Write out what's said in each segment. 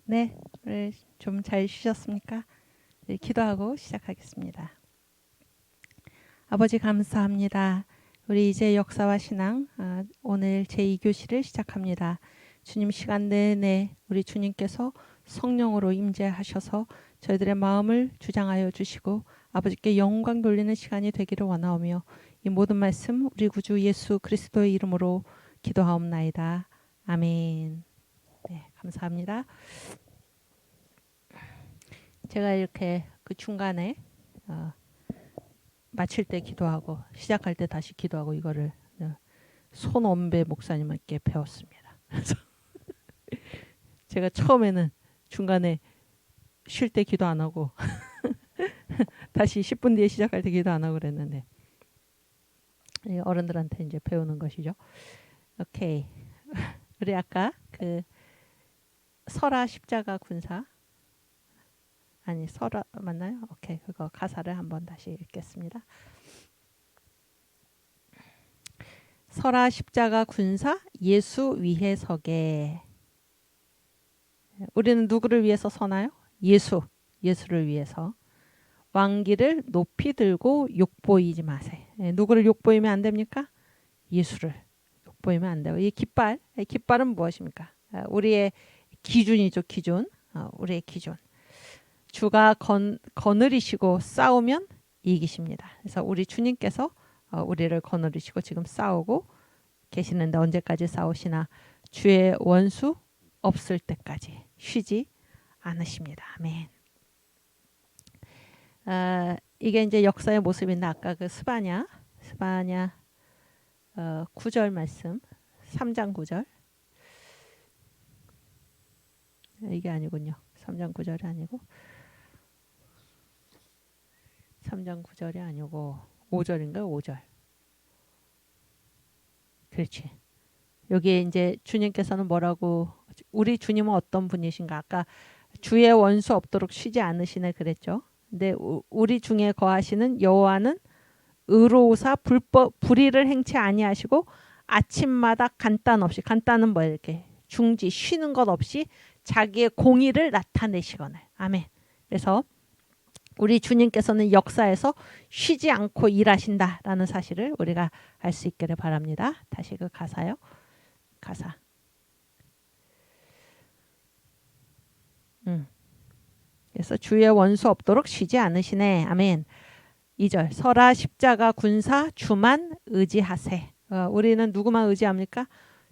네, 오늘 좀 잘 쉬셨습니까? 네, 기도하고 시작하겠습니다. 아버지 감사합니다. 우리 이제 역사와 신앙 오늘 제2교시를 시작합니다. 주님 시간 내내 우리 주님께서 성령으로 임재하셔서 저희들의 마음을 주장하여 주시고 아버지께 영광 돌리는 시간이 되기를 원하오며 이 모든 말씀 우리 구주 예수 그리스도의 이름으로 기도하옵나이다. 아멘. 네, 감사합니다. 제가 이렇게 그 중간에 마칠 때 기도하고 시작할 때 다시 기도하고 이거를 손원배 목사님께 배웠습니다. 그래서 제가 처음에는 중간에 쉴 때 기도 안 하고 다시 10분 뒤에 시작할 때 기도 안 하고 그랬는데 어른들한테 이제 배우는 것이죠. 오케이. 우리 아까 그 설아 십자가 군사 아니 설아 맞나요? 오케이. 그거 가사를 한번 다시 읽겠습니다. 설아 십자가 군사 예수 위에 서게. 우리는 누구를 위해서 서나요? 예수를 위해서. 왕기를 높이 들고 욕보이지 마세. 누구를 욕보이면 안 됩니까? 예수를 욕보이면 안 돼요. 이 깃발은 무엇입니까? 우리의 기준이죠. 기준. 우리의 기준. 주가 거느리시고 싸우면 이기십니다. 그래서 우리 주님께서 우리를 거느리시고 지금 싸우고 계시는데 언제까지 싸우시나? 주의 원수 없을 때까지 쉬지 않으십니다. 아멘. 이게 이제 역사의 모습인데 아까 그 스바냐 9절 말씀 3장 9절 이게 아니군요. 3장 9절이 아니고 3장 9절이 아니고 5절인가요? 5절. 그렇지. 여기에 이제 주님께서는 뭐라고 우리 주님은 어떤 분이신가? 아까 주의 원수 없도록 쉬지 않으시네 그랬죠. 근데 우리 중에 거하시는 여호와는 의로우사 불의를 행치 아니하시고 아침마다 간단은 뭐예요? 이렇게 중지 쉬는 것 없이 자기의 공의를 나타내시거늘. 아멘. 그래서 우리 주님께서는 역사에서 쉬지 않고 일하신다라는 사실을 우리가 알 수 있기를 바랍니다. 다시 그 가사요. 가사. 그래서 주의 원수 없도록 쉬지 않으시네. 아멘. 2절. 설아 십자가 군사 주만 의지하세. 우리는 누구만 의지합니까?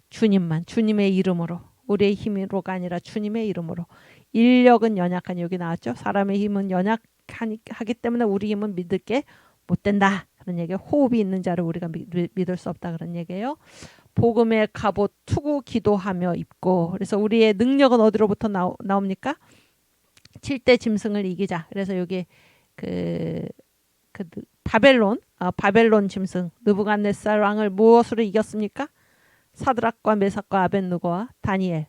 주님만. 주님의 이름으로. 우리의 힘으로가 아니라 주님의 이름으로. 인력은 연약하니 여기 나왔죠. 사람의 힘은 연약하기 때문에 우리 힘은 믿을 게 못 된다. 그런 얘기예요. 호흡이 있는 자를 우리가 믿을 수 없다. 그런 얘기예요. 복음의 갑옷 투구 기도하며 입고. 그래서 우리의 능력은 어디로부터 나옵니까? 7대 짐승을 이기자. 그래서 여기 그 바벨론 짐승 느부갓네살 왕을 무엇으로 이겼습니까? 사드락과 메삭과 아벳느고와 다니엘.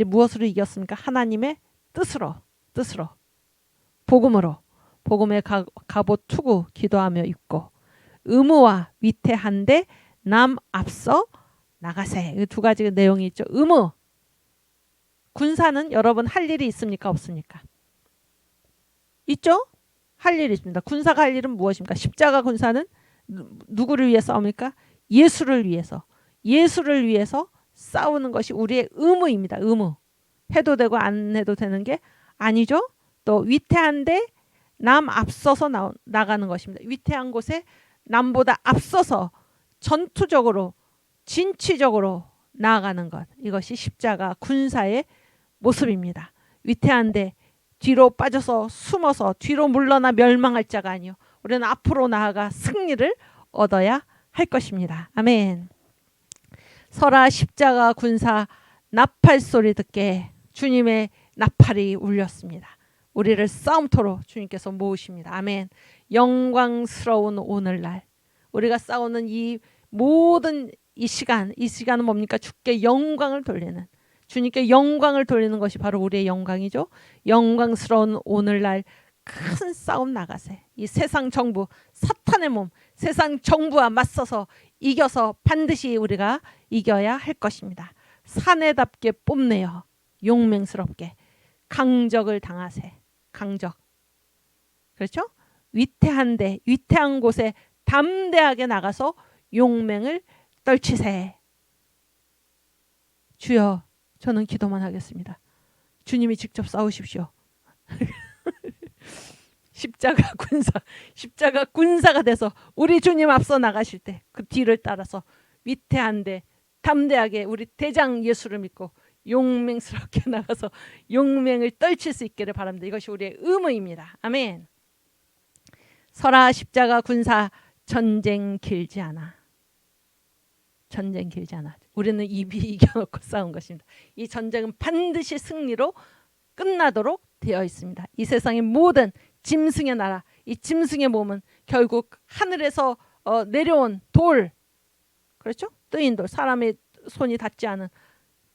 무엇으로 이겼습니까? 하나님의 뜻으로 복음으로. 복음의 갑옷 투구 기도하며 입고 의무와 위태한데 남 앞서 나가세. 이 두 가지 내용이 있죠. 의무. 군사는 여러분 할 일이 있습니까? 없습니까? 있죠? 할 일이 있습니다. 군사가 할 일은 무엇입니까? 십자가 군사는 누구를 위해 싸웁니까? 예수를 위해서. 예수를 위해서 싸우는 것이 우리의 의무입니다. 의무. 해도 되고 안 해도 되는 게 아니죠. 또 위태한데 남 앞서서 나가는 것입니다. 위태한 곳에 남보다 앞서서 전투적으로 진취적으로 나아가는 것. 이것이 십자가 군사의 모습입니다. 위태한데 뒤로 빠져서 숨어서 뒤로 물러나 멸망할 자가 아니요. 우리는 앞으로 나아가 승리를 얻어야 할 것입니다. 아멘. 설아 십자가 군사 나팔 소리 듣게 주님의 나팔이 울렸습니다. 우리를 싸움터로 주님께서 모으십니다. 아멘. 영광스러운 오늘날 우리가 싸우는 이 모든 이 시간은 뭡니까? 주께 영광을 돌리는 주님께 영광을 돌리는 것이 바로 우리의 영광이죠. 영광스러운 오늘날 큰 싸움 나가세. 이 세상 정부 사탄의 몸 세상 정부와 맞서서 이겨서 반드시 우리가 이겨야 할 것입니다. 사내답게 뽐내어 용맹스럽게 강적을 당하세. 강적. 그렇죠? 위태한데 위태한 곳에 담대하게 나가서 용맹을 떨치세. 주여, 저는 기도만 하겠습니다. 주님이 직접 싸우십시오. 십자가 군사가 돼서 우리 주님 앞서 나가실 때 그 뒤를 따라서 위태한데 담대하게 우리 대장 예수를 믿고 용맹스럽게 나가서 용맹을 떨칠 수 있기를 바랍니다. 이것이 우리의 의무입니다. 아멘. 서라 십자가 군사, 전쟁 길지 않아. 전쟁 길지 않아. 우리는 이미 이겨놓고 싸운 것입니다. 이 전쟁은 반드시 승리로 끝나도록 되어 있습니다. 이 세상의 모든 짐승의 나라, 이 짐승의 몸은 결국 하늘에서 내려온 돌, 그렇죠? 뜨인 돌, 사람의 손이 닿지 않은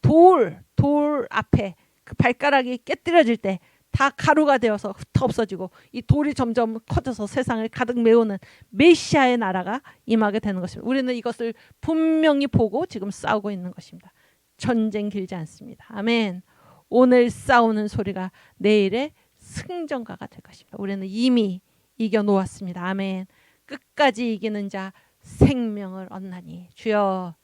돌 앞에 그 발가락이 깨뜨려질 때 다 가루가 되어서 흩어 없어지고 이 돌이 점점 커져서 세상을 가득 메우는 메시아의 나라가 임하게 되는 것입니다. 우리는 이것을 분명히 보고 지금 싸우고 있는 것입니다. 전쟁 길지 않습니다. 아멘. 오늘 싸우는 소리가 내일의 승전가가 될 것입니다. 우리는 이미 이겨놓았습니다. 아멘. 끝까지 이기는 자 생명을 얻나니. 주여,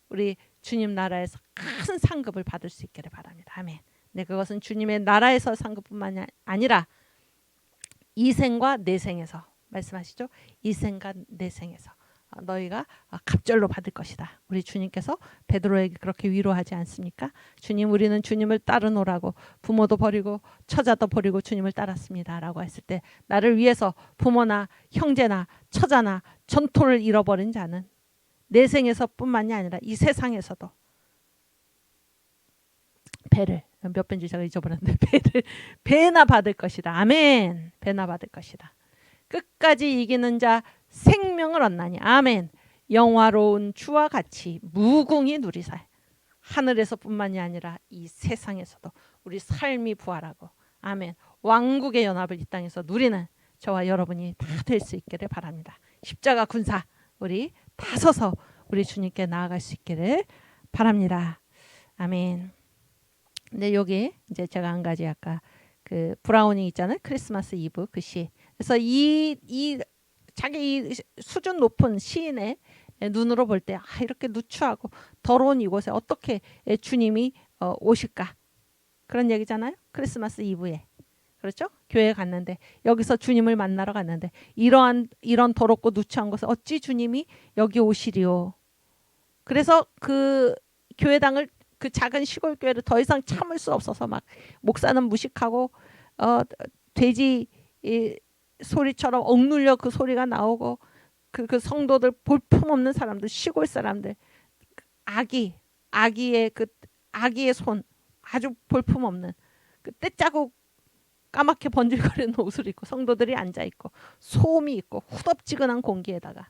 우리 주님 나라에서 큰 상급을 받을 수 있기를 바랍니다. 아멘. 네, 그것은 주님의 나라에서 상급뿐만 아니라 이생과 내생에서 말씀하시죠. 이생과 내생에서 너희가 갑절로 받을 것이다. 우리 주님께서 베드로에게 그렇게 위로하지 않습니까? 주님, 우리는 주님을 따르노라고 부모도 버리고 처자도 버리고 주님을 따랐습니다 라고 했을 때 나를 위해서 부모나 형제나 처자나 전토를 잃어버린 자는 내생에서 뿐만이 아니라 이 세상에서도 배를, 몇 번인지 제가 잊어버렸는데, 배나 받을 것이다. 아멘. 배나 받을 것이다. 끝까지 이기는 자 생명을 얻나니. 아멘. 영화로운 주와 같이 무궁히 누리사. 하늘에서 뿐만이 아니라 이 세상에서도 우리 삶이 부활하고, 아멘, 왕국의 연합을 이 땅에서 누리는 저와 여러분이 다 될 수 있기를 바랍니다. 십자가 군사 우리 다 서서 우리 주님께 나아갈 수 있기를 바랍니다. 아멘. 근데 여기 이제 제가 한 가지 아까 그 브라우닝 있잖아요. 크리스마스 이브 그 시. 그래서 이 자기 수준 높은 시인의 눈으로 볼 때 이렇게 누추하고 더러운 이곳에 어떻게 주님이 오실까? 그런 얘기잖아요. 크리스마스 이브에. 그렇죠? 교회에 갔는데 여기서 주님을 만나러 갔는데 이런 더럽고 누추한 곳에 어찌 주님이 여기 오시리요. 그래서 그 교회당을 그 작은 시골 교회를 더 이상 참을 수 없어서 막 목사는 무식하고 돼지 소리처럼 억눌려 그 소리가 나오고 그 성도들 볼품없는 사람들, 시골 사람들, 아기의 손 아주 볼품없는 그 떼짜고 까맣게 번질거리는 옷을 입고 성도들이 앉아 있고 소음이 있고 후덥지근한 공기에다가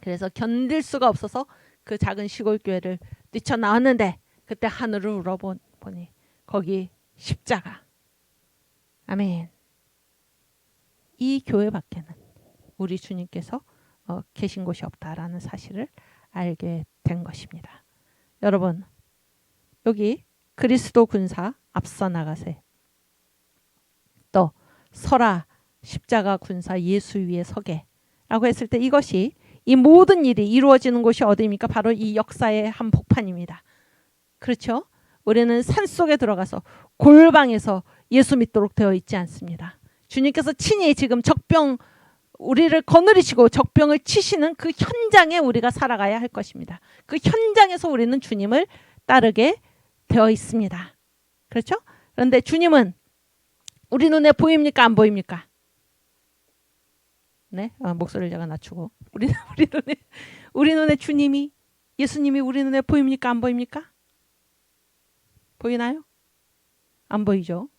그래서 견딜 수가 없어서 그 작은 시골 교회를 뛰쳐나왔는데 그때 하늘을 울어보니 거기 십자가. 아멘. 이 교회 밖에는 우리 주님께서 계신 곳이 없다라는 사실을 알게 된 것입니다. 여러분, 여기 그리스도 군사 앞서 나가세. 또 서라 십자가 군사 예수 위에 서게 라고 했을 때 이것이 이 모든 일이 이루어지는 곳이 어디입니까? 바로 이 역사의 한복판입니다. 그렇죠? 우리는 산속에 들어가서 골방에서 예수 믿도록 되어 있지 않습니다. 주님께서 친히 지금 우리를 거느리시고 적병을 치시는 그 현장에 우리가 살아가야 할 것입니다. 그 현장에서 우리는 주님을 따르게 되어 있습니다. 그렇죠? 그런데 주님은 우리 눈에 보입니까? 안 보입니까? 네, 목소리를 제가 낮추고 우리 눈에 주님이 예수님이 우리 눈에 보입니까? 안 보입니까? 보이나요? 안 보이죠?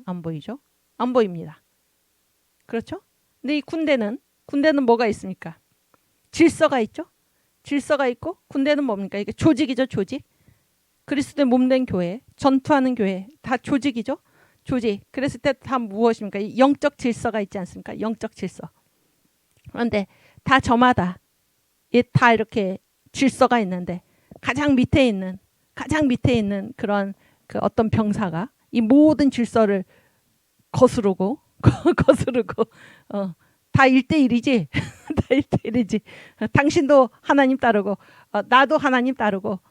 안 보이죠? 안 보입니다. 그렇죠? 근데 이 군대는 뭐가 있습니까? 질서가 있죠? 질서가 있고 군대는 뭡니까? 이게 조직이죠, 조직. 그리스도의 몸된 교회, 전투하는 교회 다 조직이죠. 조직. 그랬을 때 다 무엇입니까? 영적 질서가 있지 않습니까? 영적 질서. 그런데 다 저마다 다 이렇게 질서가 있는데 가장 밑에 있는 그런 그 어떤 병사가 이 모든 질서를 거스르고 거스르고 다 1대1이지. 다 1대1이지. 당신도 하나님 따르고 나도 하나님 따르고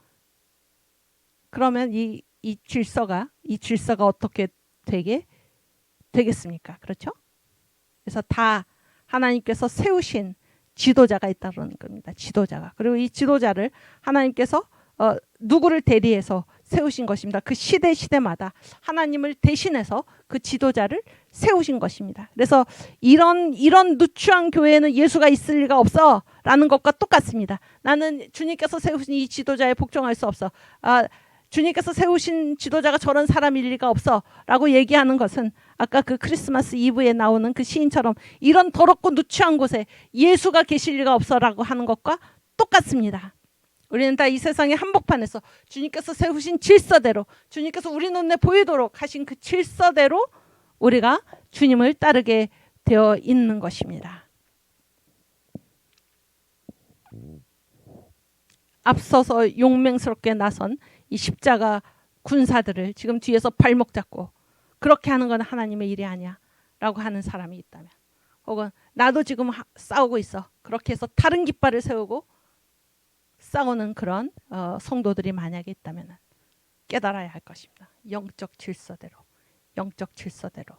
그러면 이 질서가 어떻게 되겠습니까? 그렇죠? 그래서 다 하나님께서 세우신 지도자가 있다는 겁니다. 지도자가. 그리고 이 지도자를 하나님께서 누구를 대리해서 세우신 것입니다. 그 시대마다 하나님을 대신해서 그 지도자를 세우신 것입니다. 그래서 이런 누추한 교회에는 예수가 있을 리가 없어 라는 것과 똑같습니다. 나는 주님께서 세우신 이 지도자에 복종할 수 없어. 주님께서 세우신 지도자가 저런 사람일 리가 없어 라고 얘기하는 것은 아까 그 크리스마스 이브에 나오는 그 시인처럼 이런 더럽고 누추한 곳에 예수가 계실 리가 없어 라고 하는 것과 똑같습니다. 우리는 다 이 세상의 한복판에서 주님께서 세우신 질서대로 주님께서 우리 눈에 보이도록 하신 그 질서대로 우리가 주님을 따르게 되어 있는 것입니다. 앞서서 용맹스럽게 나선 이 십자가 군사들을 지금 뒤에서 발목 잡고 그렇게 하는 건 하나님의 일이 아니야 라고 하는 사람이 있다면, 혹은 나도 지금 싸우고 있어 그렇게 해서 다른 깃발을 세우고 싸우는 그런 성도들이 만약에 있다면 깨달아야 할 것입니다. 영적 질서대로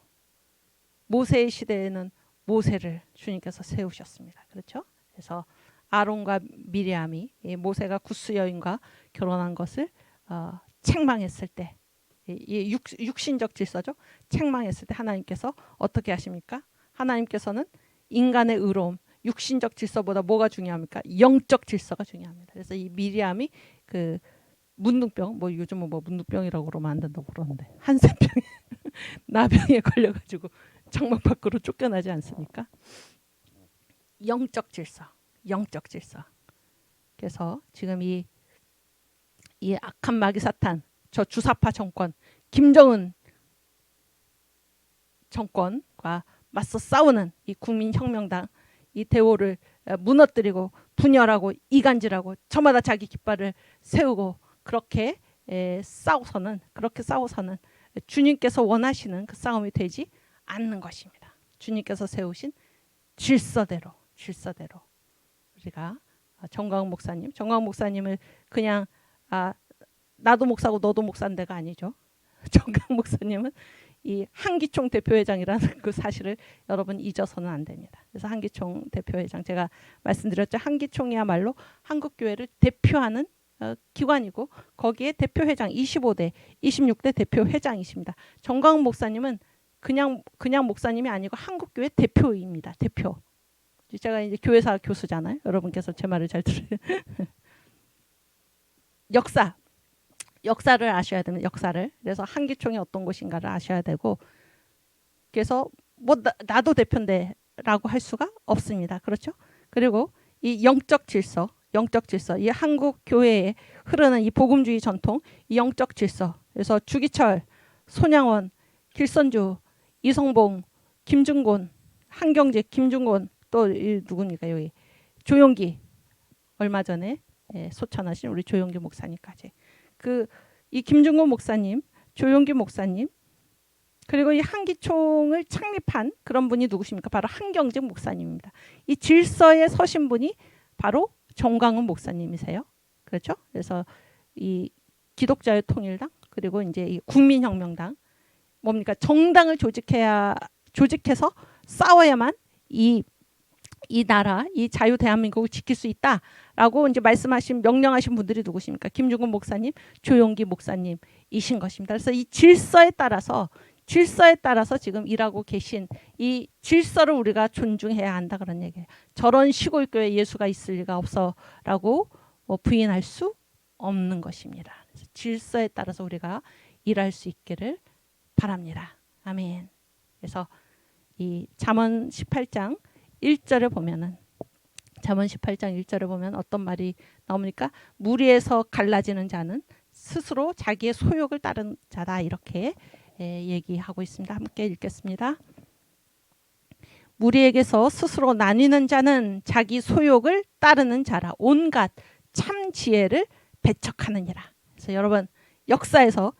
모세의 시대에는 모세를 주님께서 세우셨습니다. 그렇죠? 그래서 아론과 미리암이 모세가 구스 여인과 결혼한 것을 책망했을 때, 육신적 질서죠. 책망했을 때 하나님께서 어떻게 하십니까? 하나님께서는 인간의 의로움, 육신적 질서보다 뭐가 중요합니까? 영적 질서가 중요합니다. 그래서 이 미리암이 그 문둥병, 뭐 요즘은 뭐 문둥병이라고 그러면 안 된다고 그러는데 한센병에 나병에 걸려가지고 장막 밖으로 쫓겨나지 않습니까? 영적 질서. 그래서 지금 이 악한 마귀 사탄, 저 주사파 정권, 김정은 정권과 맞서 싸우는 이 국민혁명당, 이 대오를 무너뜨리고 분열하고 이간질하고 저마다 자기 깃발을 세우고 그렇게 싸워서는 주님께서 원하시는 그 싸움이 되지 않는 것입니다. 주님께서 세우신 질서대로 우리가 정광훈 목사님을 그냥 나도 목사고 너도 목사인데가 아니죠. 정광훈 목사님은 이 한기총 대표회장이라는 그 사실을 여러분 잊어서는 안 됩니다. 그래서 한기총 대표회장, 제가 말씀드렸죠. 한기총이야말로 한국교회를 대표하는 기관이고 거기에 대표회장 25대, 26대 대표회장이십니다. 정광훈 목사님은 그냥 목사님이 아니고 한국교회 대표입니다. 대표. 제가 이제 교회사 교수잖아요. 여러분께서 제 말을 잘 들으세요. 역사를 아셔야 됩니다. 역사를. 그래서 한기총이 어떤 곳인가를 아셔야 되고, 그래서 뭐 나도 대표인데라고 할 수가 없습니다. 그렇죠? 그리고 이 영적 질서, 이 한국 교회에 흐르는 이 복음주의 전통, 이 영적 질서. 그래서 주기철, 손양원, 길선주, 이성봉, 김중곤, 한경직, 김중곤, 또 누굽니까 여기 조용기, 얼마 전에 소천하신 우리 조용기 목사님까지, 이 김중곤 목사님, 조용기 목사님, 그리고 이 한기총을 창립한 그런 분이 누구십니까? 바로 한경직 목사님입니다. 이 질서에 서신 분이 바로 정광훈 목사님이세요. 그렇죠? 그래서 이 기독자유 통일당, 그리고 이제 이 국민혁명당, 뭡니까? 정당을 조직해서 싸워야만 이 나라, 이 자유 대한민국을 지킬 수 있다라고 이제 명령하신 분들이 누구십니까? 김중곤 목사님, 조용기 목사님이신 것입니다. 그래서 이 질서에 따라서 지금 일하고 계신 이 질서를 우리가 존중해야 한다, 그런 얘기예요. 저런 시골 교회 예수가 있을 리가 없어라고 부인할 수 없는 것입니다. 그래서 질서에 따라서 우리가 일할 수 있기를 바랍니다. 아멘. 그래서 이 잠언 18장 1절에 보면은, 잠언 18장 1절에 보면 어떤 말이 나옵니까? 무리에서 갈라지는 자는 스스로 자기의 소욕을 따른 자다, 이렇게 얘기하고 있습니다. 함께 읽겠습니다. 무리에게서 스스로 나뉘는 자는 자기 소욕을 따르는 자라 온갖 참 지혜를 배척하느니라. 그래서 여러분, 역사에서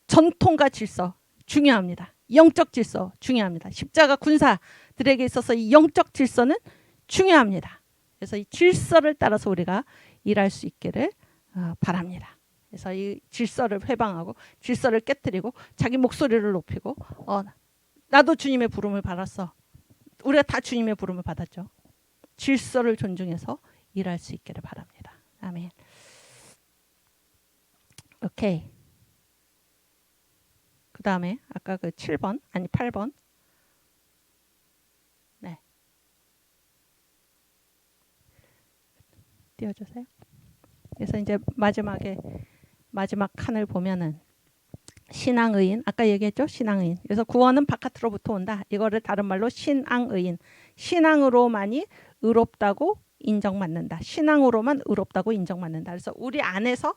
전통과 질서, 중요합니다. 영적 질서 중요합니다. 십자가 군사들에게 있어서 이 영적 질서는 중요합니다. 그래서 이 질서를 따라서 우리가 일할 수 있기를 바랍니다. 그래서 이 질서를 회방하고 질서를 깨뜨리고 자기 목소리를 높이고 나도 주님의 부름을 받았어. 우리가 다 주님의 부름을 받았죠. 질서를 존중해서 일할 수 있기를 바랍니다. 아멘. 오케이. 그 다음에 아까 그 7번 아니 8번 네 띄워주세요. 그래서 이제 마지막 칸을 보면은 신앙의인 아까 얘기했죠. 신앙의인. 그래서 구원은 바깥으로부터 온다. 이거를 다른 말로 신앙의인. 신앙으로만이 의롭다고 인정받는다. 신앙으로만 의롭다고 인정받는다. 그래서 우리 안에서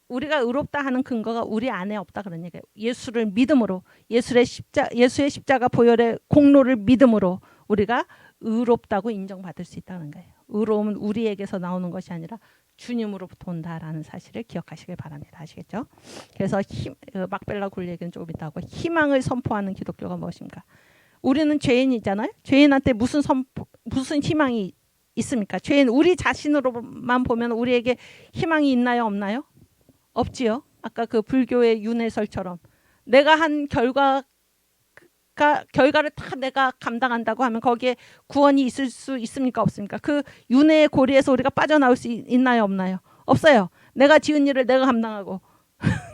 우리가 의롭다 하는 근거가 우리 안에 없다 그런 얘기예요. 예수를 믿음으로 예수의 십자가 보혈의 공로를 믿음으로 우리가 의롭다고 인정받을 수 있다는 거예요. 의로움은 우리에게서 나오는 것이 아니라 주님으로부터 온다라는 사실을 기억하시길 바랍니다. 아시겠죠? 그래서 막벨라 굴 얘기는 조금 이따 하고 희망을 선포하는 기독교가 무엇입니까? 우리는 죄인이잖아요. 죄인한테 무슨 희망이 있습니까? 죄인 우리 자신으로만 보면 우리에게 희망이 있나요? 없나요? 없지요. 아까 그 불교의 윤회설처럼 내가 한 결과를 다 내가 감당한다고 하면 거기에 구원이 있을 수 있습니까? 없습니까? 그 윤회의 고리에서 우리가 빠져나올 수 있나요? 없나요? 없어요. 내가 지은 일을 내가 감당하고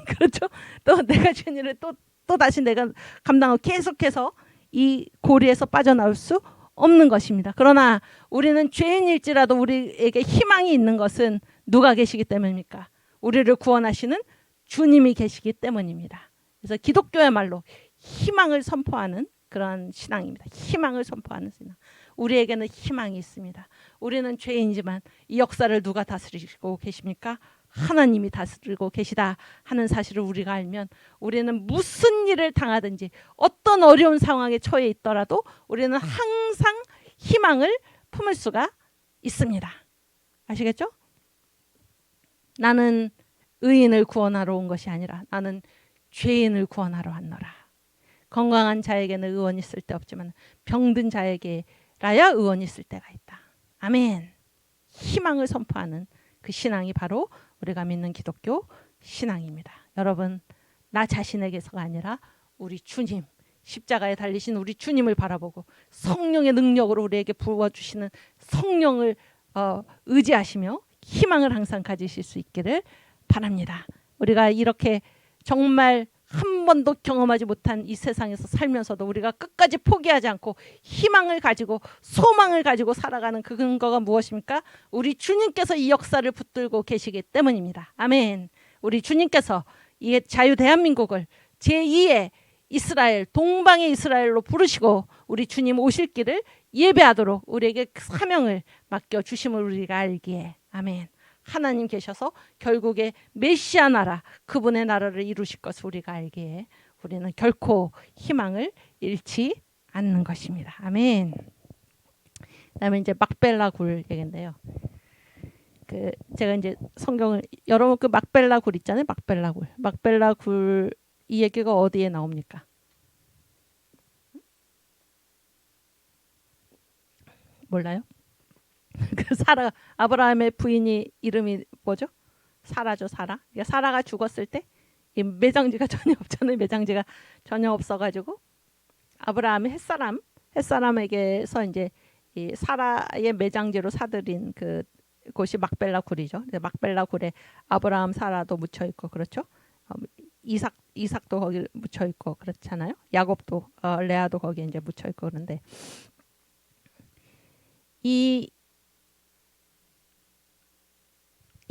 그렇죠? 또 내가 지은 일을 또 다시 내가 감당하고 계속해서 이 고리에서 빠져나올 수 없는 것입니다. 그러나 우리는 죄인일지라도 우리에게 희망이 있는 것은 누가 계시기 때문입니까? 우리를 구원하시는 주님이 계시기 때문입니다. 그래서 기독교야말로 희망을 선포하는 그런 신앙입니다. 희망을 선포하는 신앙. 우리에게는 희망이 있습니다. 우리는 죄인이지만 이 역사를 누가 다스리고 계십니까? 하나님이 다스리고 계시다 하는 사실을 우리가 알면 우리는 무슨 일을 당하든지 어떤 어려운 상황에 처해 있더라도 우리는 항상 희망을 품을 수가 있습니다. 아시겠죠? 나는 의인을 구원하러 온 것이 아니라 나는 죄인을 구원하러 왔노라. 건강한 자에게는 의원이 있을 데 없지만 병든 자에게라야 의원이 있을 때가 있다. 아멘. 희망을 선포하는 그 신앙이 바로 우리가 믿는 기독교 신앙입니다. 여러분, 나 자신에게서가 아니라 우리 주님, 십자가에 달리신 우리 주님을 바라보고 성령의 능력으로 우리에게 부어주시는 성령을 의지하시며 희망을 항상 가지실 수 있기를 바랍니다. 우리가 이렇게 정말 한 번도 경험하지 못한 이 세상에서 살면서도 우리가 끝까지 포기하지 않고 희망을 가지고 소망을 가지고 살아가는 그 근거가 무엇입니까? 우리 주님께서 이 역사를 붙들고 계시기 때문입니다. 아멘. 우리 주님께서 이 자유 대한민국을 제2의 이스라엘, 동방의 이스라엘로 부르시고 우리 주님 오실 길을 예배하도록 우리에게 사명을 맡겨주심을 우리가 알기에 아멘. 하나님 계셔서 결국에 메시아 나라, 그분의 나라를 이루실 것을 우리가 알기에 우리는 결코 희망을 잃지 않는 것입니다. 아멘. 그다음에 이제 막벨라 굴 얘긴데요. 제가 이제 성경을 여러분 그 막벨라 굴 있잖아요. 막벨라 굴 이 얘기가 어디에 나옵니까? 몰라요? 그 사라 아브라함의 부인이 이름이 뭐죠? 사라죠, 사라. 그러니까 사라가 죽었을 때 이 매장지가 전혀 없잖아요. 매장지가 전혀 없어가지고 아브라함이 햇사람에게서 이제 이 사라의 매장지로 사들인 그 곳이 막벨라 굴이죠. 막벨라 굴에 아브라함, 사라도 묻혀 있고 그렇죠. 이삭도 거기 묻혀 있고 그렇잖아요. 야곱도 레아도 거기에 이제 묻혀 있고 그런데 이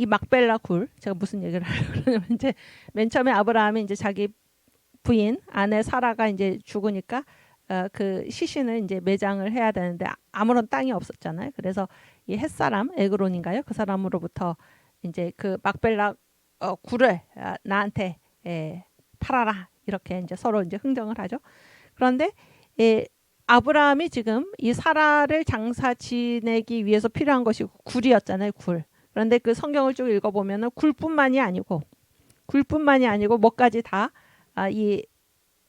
막벨라 굴 제가 무슨 얘기를 하려고 그러냐면 이제 맨 처음에 아브라함이 이제 자기 부인 아내 사라가 이제 죽으니까 그 시신을 이제 매장을 해야 되는데 아무런 땅이 없었잖아요. 그래서 이 햇사람 에그론인가요? 그 사람으로부터 이제 그 막벨라 굴을 나한테 팔아라 이렇게 이제 서로 이제 흥정을 하죠. 그런데 아브라함이 지금 이 사라를 장사 지내기 위해서 필요한 것이 굴이었잖아요. 굴. 그런데 그 성경을 쭉 읽어보면은 굴뿐만이 아니고 뭐까지 다 이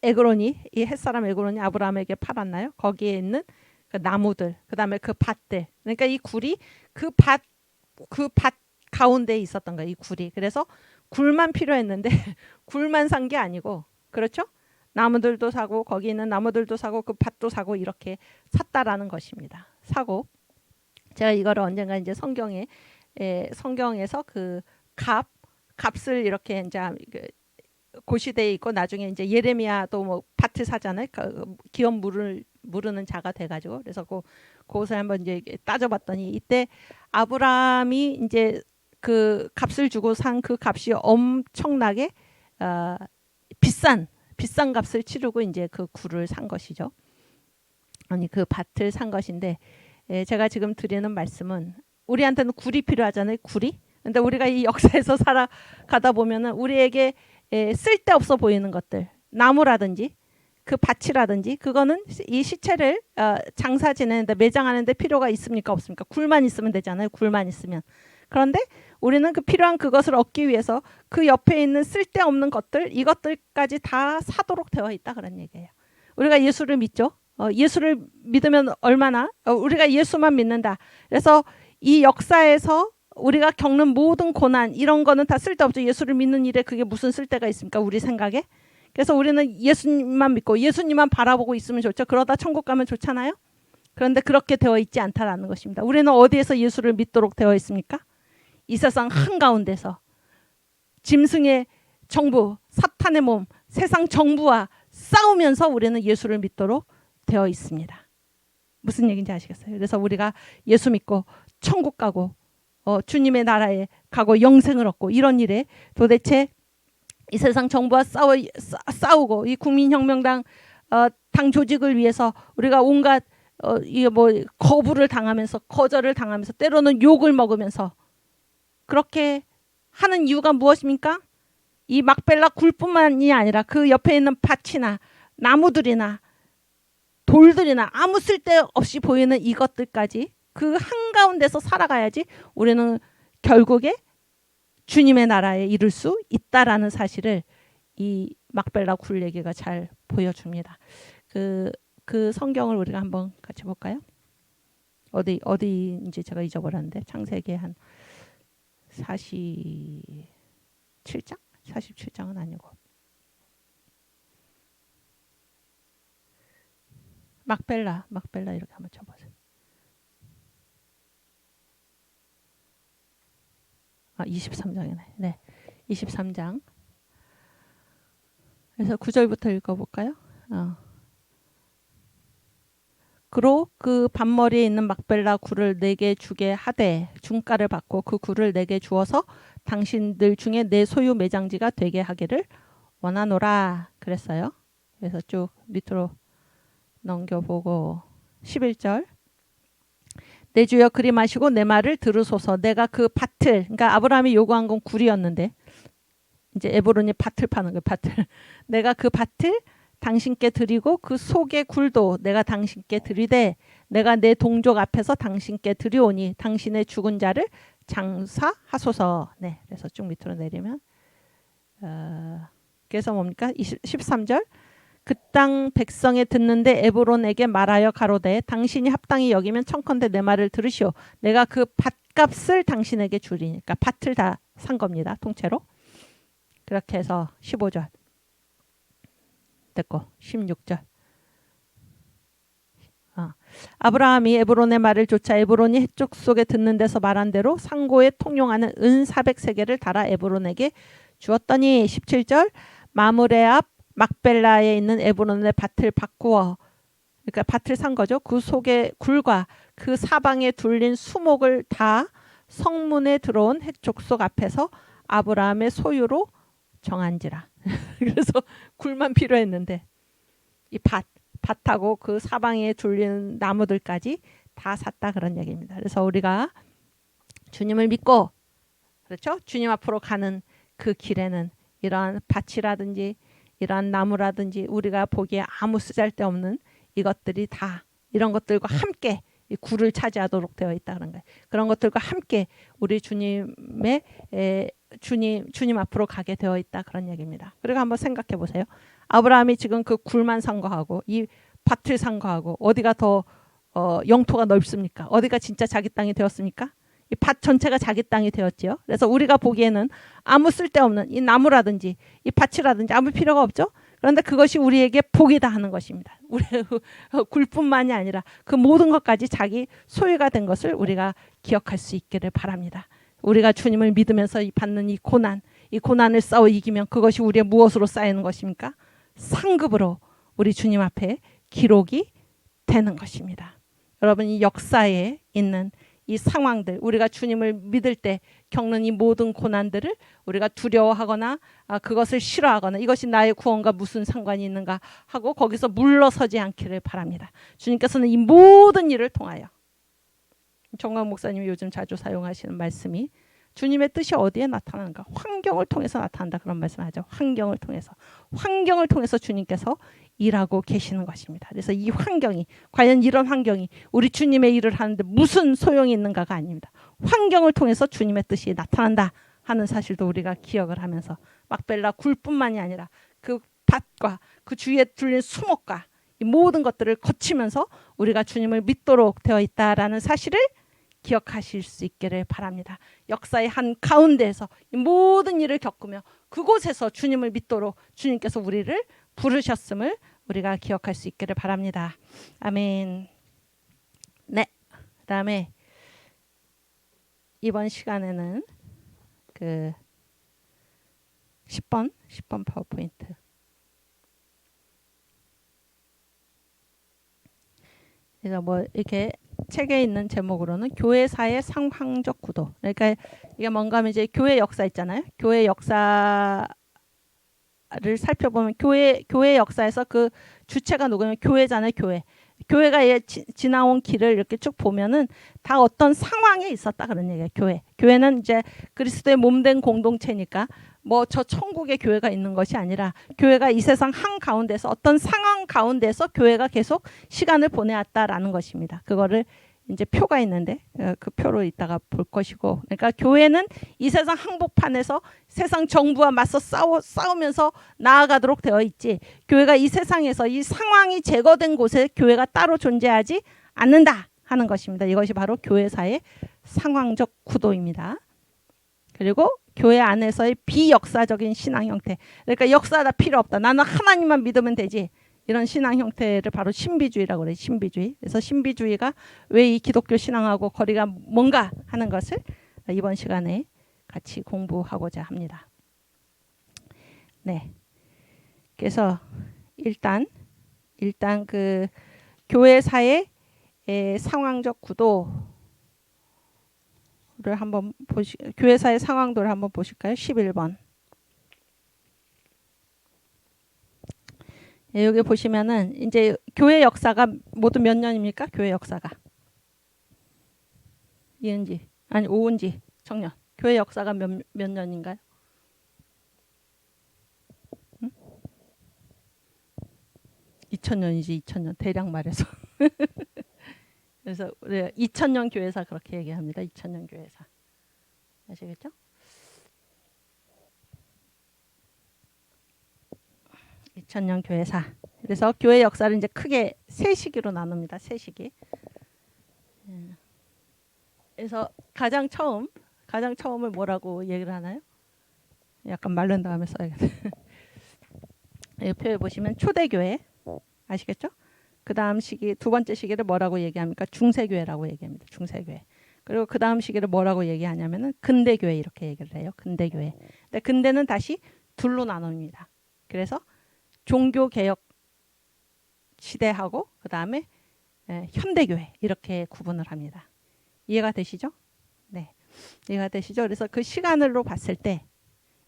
에그론이 이 햇사람 에그론이 아브라함에게 팔았나요? 거기에 있는 그 나무들, 그다음에 그 밭들. 그러니까 이 굴이 그 밭 가운데에 있었던 거예요. 이 굴이. 그래서 굴만 필요했는데 굴만 산 게 아니고, 그렇죠? 나무들도 사고 거기 있는 나무들도 사고 그 밭도 사고 이렇게 샀다라는 것입니다. 사고 제가 이거를 언젠가 이제 성경에서 그 값을 이렇게 이제 고시대에 있고 나중에 이제 예레미야도 뭐 밭을 사잖아요. 기업 무르는 자가 돼가지고 그래서 그것을 한번 이제 따져봤더니 이때 아브라함이 이제 그 값을 주고 산 그 값이 엄청나게 비싼 값을 치르고 이제 그 굴을 산 것이죠. 아니 그 밭을 산 것인데 제가 지금 드리는 말씀은 우리한테는 굴이 필요하잖아요. 굴이. 근데 우리가 이 역사에서 살아가다 보면은 우리에게 쓸데없어 보이는 것들, 나무라든지 그 밭이라든지 그거는 이 시체를 장사 지내는데 매장하는데 필요가 있습니까 없습니까? 굴만 있으면 되잖아요. 굴만 있으면. 그런데 우리는 그 필요한 그것을 얻기 위해서 그 옆에 있는 쓸데없는 것들, 이것들까지 다 사도록 되어 있다 그런 얘기예요. 우리가 예수를 믿죠. 예수를 믿으면 얼마나 우리가 예수만 믿는다. 그래서 이 역사에서 우리가 겪는 모든 고난 이런 거는 다 쓸데없죠. 예수를 믿는 일에 그게 무슨 쓸데가 있습니까? 우리 생각에. 그래서 우리는 예수님만 믿고 예수님만 바라보고 있으면 좋죠. 그러다 천국 가면 좋잖아요. 그런데 그렇게 되어 있지 않다라는 것입니다. 우리는 어디에서 예수를 믿도록 되어 있습니까? 이 세상 한가운데서 짐승의 정부, 사탄의 몸, 세상 정부와 싸우면서 우리는 예수를 믿도록 되어 있습니다. 무슨 얘기인지 아시겠어요? 그래서 우리가 예수 믿고 천국 가고 주님의 나라에 가고 영생을 얻고 이런 일에 도대체 이 세상 정부와 싸우고 이 국민혁명당 당 조직을 위해서 우리가 온갖 이게 뭐 거부를 당하면서 거절을 당하면서 때로는 욕을 먹으면서 그렇게 하는 이유가 무엇입니까? 이 막벨라 굴뿐만이 아니라 그 옆에 있는 밭이나 나무들이나 돌들이나 아무 쓸데없이 보이는 이것들까지 그 한가운데서 살아가야지 우리는 결국에 주님의 나라에 이룰 수 있다라는 사실을 이 막벨라 굴 얘기가 잘 보여줍니다. 그 성경을 우리가 한번 같이 볼까요? 어디인지 제가 잊어버렸는데 창세기 한 47장? 47장은 아니고 막벨라 이렇게 한번 쳐보세요. 23장이네. 네, 23장. 그래서 9절부터 읽어볼까요? 그로 그 밭머리에 있는 막벨라 굴을 내게 주게 하되 중가를 받고 그 굴을 내게 주어서 당신들 중에 내 소유 매장지가 되게 하기를 원하노라 그랬어요. 그래서 쭉 밑으로 넘겨보고 11절 내 주여 그리 마시고 내 말을 들으소서. 내가 그 밭을, 그러니까 아브라함이 요구한 건 굴이었는데 이제 에브론이 밭을 파는 거예요. 밭을. 내가 그 밭을 당신께 드리고 그 속의 굴도 내가 당신께 드리되 내가 내 동족 앞에서 당신께 드리오니 당신의 죽은 자를 장사하소서. 네, 그래서 쭉 밑으로 내리면 그래서 뭡니까? 13절 그 땅 백성에 듣는데 에브론에게 말하여 가로되 당신이 합당히 여기면 청컨대 내 말을 들으시오. 내가 그 밭값을 당신에게 주리니까 밭을 다 산 겁니다. 통째로. 그렇게 해서 15절 됐고 16절 아브라함이 에브론의 말을 쫓아 에브론이 해쪽 속에 듣는 데서 말한 대로 상고에 통용하는 은 400세겔을 달아 에브론에게 주었더니 17절 마므레 앞 막벨라에 있는 에브론의 밭을 바꾸어 그러니까 밭을 산 거죠. 그 속의 굴과 그 사방에 둘린 수목을 다 성문에 들어온 해족속 앞에서 아브라함의 소유로 정한지라. 그래서 굴만 필요했는데 이 밭하고 그 사방에 둘린 나무들까지 다 샀다 그런 얘기입니다. 그래서 우리가 주님을 믿고 그렇죠? 주님 앞으로 가는 그 길에는 이러한 밭이라든지 이러한 나무라든지 우리가 보기에 아무 쓰잘데없는 이것들이 다 이런 것들과 함께 이 구를 차지하도록 되어 있다는 거예요. 그런 것들과 함께 우리 주님의 주님 앞으로 가게 되어 있다 그런 얘기입니다. 그리고 한번 생각해 보세요. 아브라함이 지금 그 굴만 상거하고 이 밭을 상거하고 어디가 더 영토가 넓습니까? 어디가 진짜 자기 땅이 되었습니까? 이 밭 전체가 자기 땅이 되었지요. 그래서 우리가 보기에는 아무 쓸데없는 이 나무라든지 이 밭이라든지 아무 필요가 없죠. 그런데 그것이 우리에게 복이다 하는 것입니다. 우리 굴뿐만이 아니라 그 모든 것까지 자기 소유가 된 것을 우리가 기억할 수 있기를 바랍니다. 우리가 주님을 믿으면서 받는 이 고난을 싸워 이기면 그것이 우리의 무엇으로 쌓이는 것입니까? 상급으로 우리 주님 앞에 기록이 되는 것입니다. 여러분, 이 역사에 있는 이 상황들, 우리가 주님을 믿을 때 겪는 이 모든 고난들을 우리가 두려워하거나 그것을 싫어하거나 이것이 나의 구원과 무슨 상관이 있는가 하고 거기서 물러서지 않기를 바랍니다. 주님께서는 이 모든 일을 통하여, 정광 목사님이 요즘 자주 사용하시는 말씀이 주님의 뜻이 어디에 나타나는가? 환경을 통해서 나타난다 그런 말씀하죠. 환경을 통해서 주님께서 일하고 계시는 것입니다. 그래서 이 환경이, 과연 이런 환경이 우리 주님의 일을 하는데 무슨 소용이 있는가가 아닙니다. 환경을 통해서 주님의 뜻이 나타난다 하는 사실도 우리가 기억을 하면서 막벨라 굴뿐만이 아니라 그 밭과 그 주위에 둘린 수목과 이 모든 것들을 거치면서 우리가 주님을 믿도록 되어 있다라는 사실을 기억하실 수 있기를 바랍니다. 역사의 한 가운데에서 이 모든 일을 겪으며 그곳에서 주님을 믿도록 주님께서 우리를 부르셨음을 우리가 기억할 수 있기를 바랍니다. 아멘. 네. 그다음에 이번 시간에는 그 10번 파워포인트. 그래서 뭐 이렇게 책에 있는 제목으로는 교회사의 상황적 구도. 그러니까 이게 뭔가 하면 이제 교회 역사 있잖아요. 교회 역사를 살펴보면 교회 역사에서 그 주체가 누구냐면 교회잖아요. 교회가 지나온 길을 이렇게 쭉 보면은 다 어떤 상황에 있었다 그런 얘기예요. 교회는 이제 그리스도의 몸된 공동체니까 뭐 저 천국의 교회가 있는 것이 아니라 교회가 이 세상 한 가운데서 어떤 상황 가운데서 교회가 계속 시간을 보내왔다라는 것입니다. 그거를 이제 표가 있는데 그 표로 이따가 볼 것이고, 그러니까 교회는 이 세상 항복판에서 세상 정부와 맞서 싸우면서 나아가도록 되어 있지, 교회가 이 세상에서 이 상황이 제거된 곳에 교회가 따로 존재하지 않는다 하는 것입니다. 이것이 바로 교회사의 상황적 구도입니다. 그리고 교회 안에서의 비역사적인 신앙 형태, 그러니까 역사가 필요 없다, 나는 하나님만 믿으면 되지, 이런 신앙 형태를 바로 신비주의라고 그래요. 신비주의. 그래서 신비주의가 왜 이 기독교 신앙하고 거리가 뭔가 하는 것을 이번 시간에 같이 공부하고자 합니다. 네. 그래서 일단 그 교회사의 상황적 구도를 한번 교회사의 상황도를 한번 보실까요? 11번. 예, 여기 보시면은 이제 교회 역사가 모두 몇 년입니까? 교회 역사가 이은지 아니 오은지 청년, 교회 역사가 몇 년인가요? 2000년이지 2000년 대략 말해서. 그래서 2000년 교회사 그렇게 얘기합니다. 2000년 교회사 아시겠죠? (2000년) 교회사. 그래서 교회 역사를 이제 크게 세 시기로 나눕니다. 세 시기. 그래서 가장 처음을 뭐라고 얘기를 하나요? 약간 마른 다음에 써야겠다. 이 표에 보시면 초대교회 아시겠죠? 그 다음 시기, 두 번째 시기를 뭐라고 얘기합니까? 중세교회라고 얘기합니다. 중세교회. 그리고 그 다음 시기를 뭐라고 얘기하냐면은 근대교회 이렇게 얘기를 해요. 근대교회. 근데 근대는 다시 둘로 나눕니다. 그래서 종교개혁 시대하고 그 다음에 현대교회 이렇게 구분을 합니다. 이해가 되시죠? 네, 이해가 되시죠? 그래서 그 시간으로 봤을 때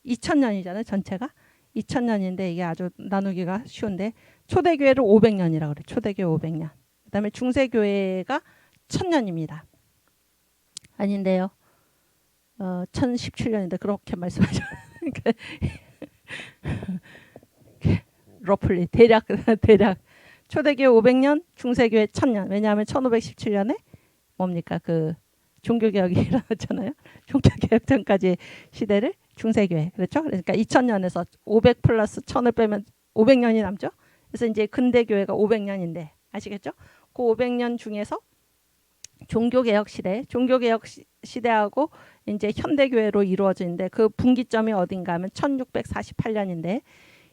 2000년이잖아요. 전체가 2000년인데 이게 아주 나누기가 쉬운데 초대교회를 500년이라고 그래요. 초대교회 500년. 그 다음에 중세교회가 1000년입니다. 아닌데요. 1017년인데 그렇게 말씀하죠. 러플리 대략 초대교회 500년, 중세교회 1000년. 왜냐하면 1517년에 뭡니까? 그 종교개혁이 일어났잖아요. 종교개혁 전까지 시대를 중세교회. 그렇죠? 그러니까 2000년에서 500 플러스 1000을 빼면 500년이 남죠. 그래서 이제 근대교회가 500년인데 아시겠죠? 그 500년 중에서 종교개혁 시대하고 이제 현대교회로 이루어지는데 그 분기점이 어딘가 하면 1648년인데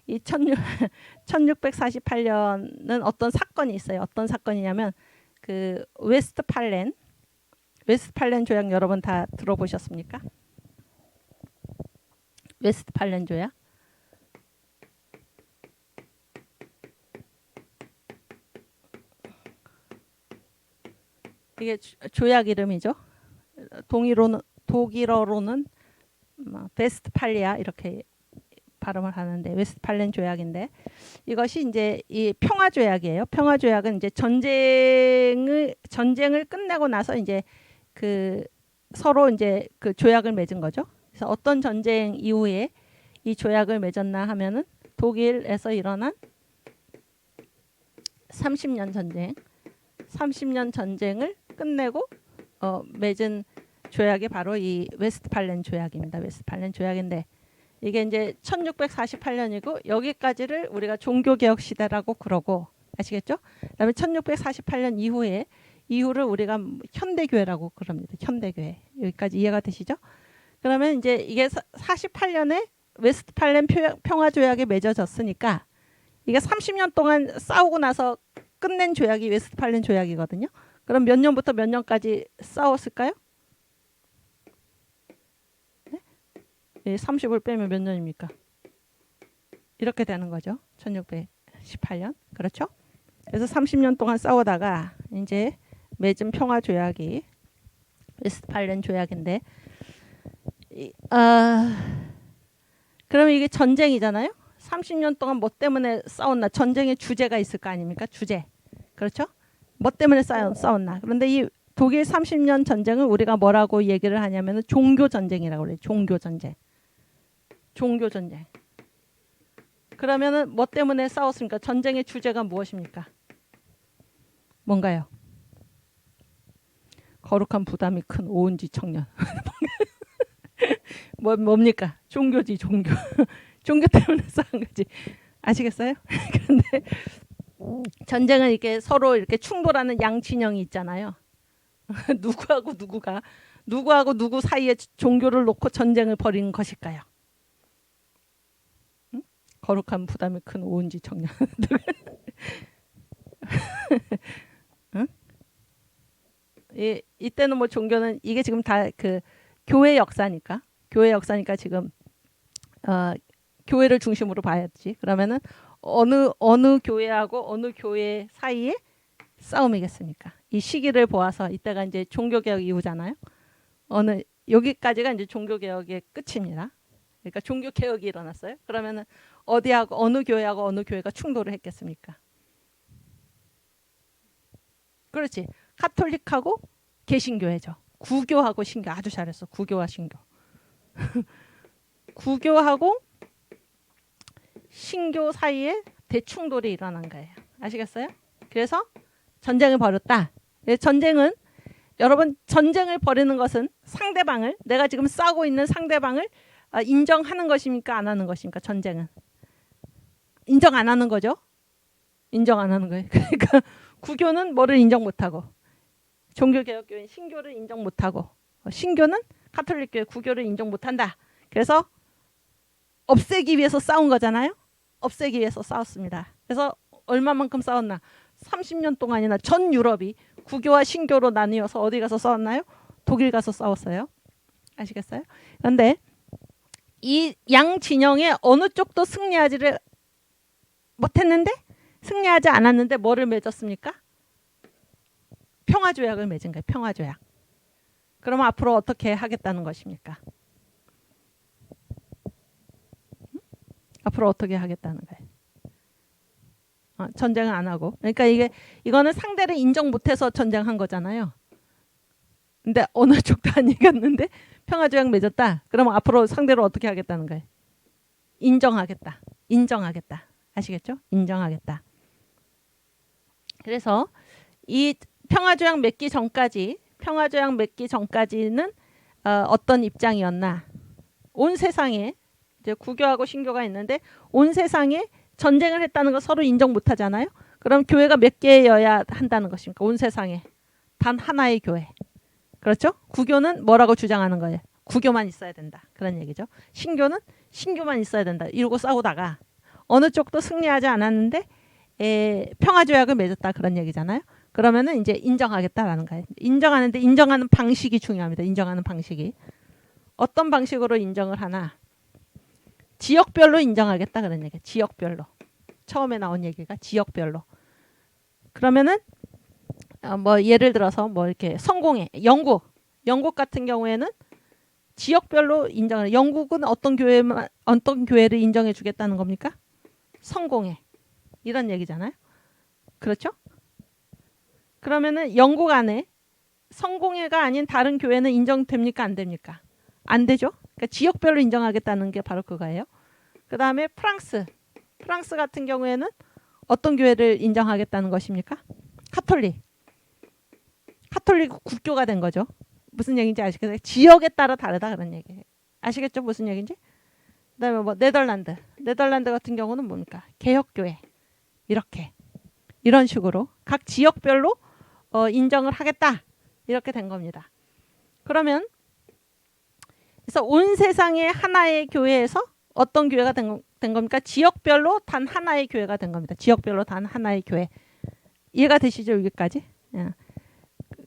이 1648년은 어떤 사건이 있어요. 어떤 사건이냐면 그 웨스트팔렌 조약 여러분 다 들어보셨습니까? 웨스트팔렌 조약. 이게 조약 이름이죠. 독일어로는 베스트팔리아 이렇게 발음을 하는데 웨스트팔렌 조약인데 이것이 이제 이 평화 조약이에요. 평화 조약은 이제 전쟁을 끝내고 나서 이제 그 서로 이제 그 조약을 맺은 거죠. 그래서 어떤 전쟁 이후에 이 조약을 맺었나 하면은 독일에서 일어난 30년 전쟁을 끝내고 맺은 조약이 바로 이 웨스트팔렌 조약입니다. 웨스트팔렌 조약인데 이게 이제 1648년이고 여기까지를 우리가 종교개혁 시대라고 그러고 아시겠죠? 그다음에 1648년 이후를 우리가 현대교회라고 그럽니다. 현대교회. 여기까지 이해가 되시죠? 그러면 이제 이게 48년에 웨스트팔렌 평화조약이 맺어졌으니까 이게 30년 동안 싸우고 나서 끝낸 조약이 웨스트팔렌 조약이거든요. 그럼 몇 년부터 몇 년까지 싸웠을까요? 네? 30을 빼면 몇 년입니까? 이렇게 되는 거죠. 1618년. 그렇죠? 그래서 30년 동안 싸우다가 이제 맺은 평화조약이 웨스트팔렌 조약인데 그러면 이게 전쟁이잖아요. 30년 동안 뭐 때문에 싸웠나? 전쟁의 주제가 있을 거 아닙니까? 주제. 그렇죠? 뭐 때문에 싸웠나? 그런데 이 독일 30년 전쟁을 우리가 뭐라고 얘기를 하냐면 종교 전쟁이라고 그래요. 종교 전쟁. 그러면은 뭐 때문에 싸웠습니까? 전쟁의 주제가 무엇입니까? 뭔가요? 거룩한 부담이 큰 오은지 청년. 뭡니까? 종교지, 종교. 종교 때문에 싸운 거지. 아시겠어요? 그런데 전쟁은 이렇게 서로 이렇게 충돌하는 양진영이 있잖아요. 누구하고 누구 사이에 종교를 놓고 전쟁을 벌이는 것일까요? 응? 거룩한 부담이 큰 오은지 청년. 응? 이때는 뭐 종교는 이게 지금 다 그 교회 역사니까 지금 교회를 중심으로 봐야지. 그러면은 어느 교회하고 어느 교회 사이에 싸움이겠습니까? 이 시기를 보아서 이때가 이제 종교개혁 이후잖아요. 여기까지가 이제 종교개혁의 끝입니다. 그러니까 종교개혁이 일어났어요. 그러면은 어느 교회하고 어느 교회가 충돌을 했겠습니까? 그렇지. 카톨릭하고 개신교회죠. 구교하고 신교. 아주 잘했어. 구교와 신교. 구교하고 신교 사이에 대충돌이 일어난 거예요. 아시겠어요? 그래서 전쟁을 벌였다. 전쟁은 여러분 전쟁을 벌이는 것은 상대방을 내가 지금 싸우고 있는 상대방을 인정하는 것입니까? 안 하는 것입니까? 전쟁은 인정 안 하는 거죠. 인정 안 하는 거예요. 그러니까 구교는 뭐를 인정 못하고 종교개혁교회는 신교를 인정 못하고 신교는 카톨릭교회 구교를 인정 못한다. 그래서 없애기 위해서 싸운 거잖아요. 없애기 위해서 싸웠습니다. 그래서 얼마만큼 싸웠나? 30년 동안이나 전 유럽이 구교와 신교로 나뉘어서 어디 가서 싸웠나요? 독일 가서 싸웠어요. 아시겠어요? 그런데 이 양 진영의 어느 쪽도 승리하지를 못했는데 승리하지 않았는데 뭐를 맺었습니까? 평화조약을 맺은 거예요. 평화조약. 그러면 앞으로 어떻게 하겠다는 것입니까? 앞으로 어떻게 하겠다는 거예요? 전쟁을 안 하고. 그러니까 이거는 상대를 인정 못해서 전쟁한 거잖아요. 근데 어느 쪽도 안 이겼는데 평화조약 맺었다. 그러면 앞으로 상대를 어떻게 하겠다는 거예요? 인정하겠다. 아시겠죠? 인정하겠다. 그래서 이 평화조약 맺기 전까지 평화조약 맺기 전까지는 어떤 입장이었나? 온 세상에 이제 구교하고 신교가 있는데 온 세상에 전쟁을 했다는 거 서로 인정 못 하잖아요. 그럼 교회가 몇 개여야 한다는 것입니까? 온 세상에 단 하나의 교회. 그렇죠? 구교는 뭐라고 주장하는 거예요? 구교만 있어야 된다. 그런 얘기죠. 신교는 신교만 있어야 된다. 이러고 싸우다가 어느 쪽도 승리하지 않았는데 평화조약을 맺었다. 그런 얘기잖아요. 그러면은 이제 인정하겠다라는 거예요. 인정하는데 인정하는 방식이 중요합니다. 인정하는 방식이. 어떤 방식으로 인정을 하나? 지역별로 인정하겠다. 그런 얘기예요. 지역별로. 처음에 나온 얘기가 지역별로. 그러면은 뭐 예를 들어서 뭐 이렇게 성공회, 영국 같은 경우에는 지역별로 인정을. 영국은 어떤 교회를 인정해 주겠다는 겁니까? 성공회. 이런 얘기잖아요. 그렇죠? 그러면은 영국 안에 성공회가 아닌 다른 교회는 인정됩니까? 안 됩니까? 안 되죠. 그러니까 지역별로 인정하겠다는 게 바로 그거예요. 그 다음에 프랑스 같은 경우에는 어떤 교회를 인정하겠다는 것입니까? 카톨릭 국교가 된 거죠. 무슨 얘기인지 아시겠어요? 지역에 따라 다르다 그런 얘기예요. 아시겠죠? 무슨 얘기인지? 그다음에 뭐 네덜란드 같은 경우는 뭡니까? 개혁교회. 이런 식으로 각 지역별로 인정을 하겠다. 이렇게 된 겁니다. 그러면 그래서 온 세상의 하나의 교회에서 어떤 교회가 된 겁니까? 지역별로 단 하나의 교회가 된 겁니다. 지역별로 단 하나의 교회. 이해가 되시죠? 여기까지? 예.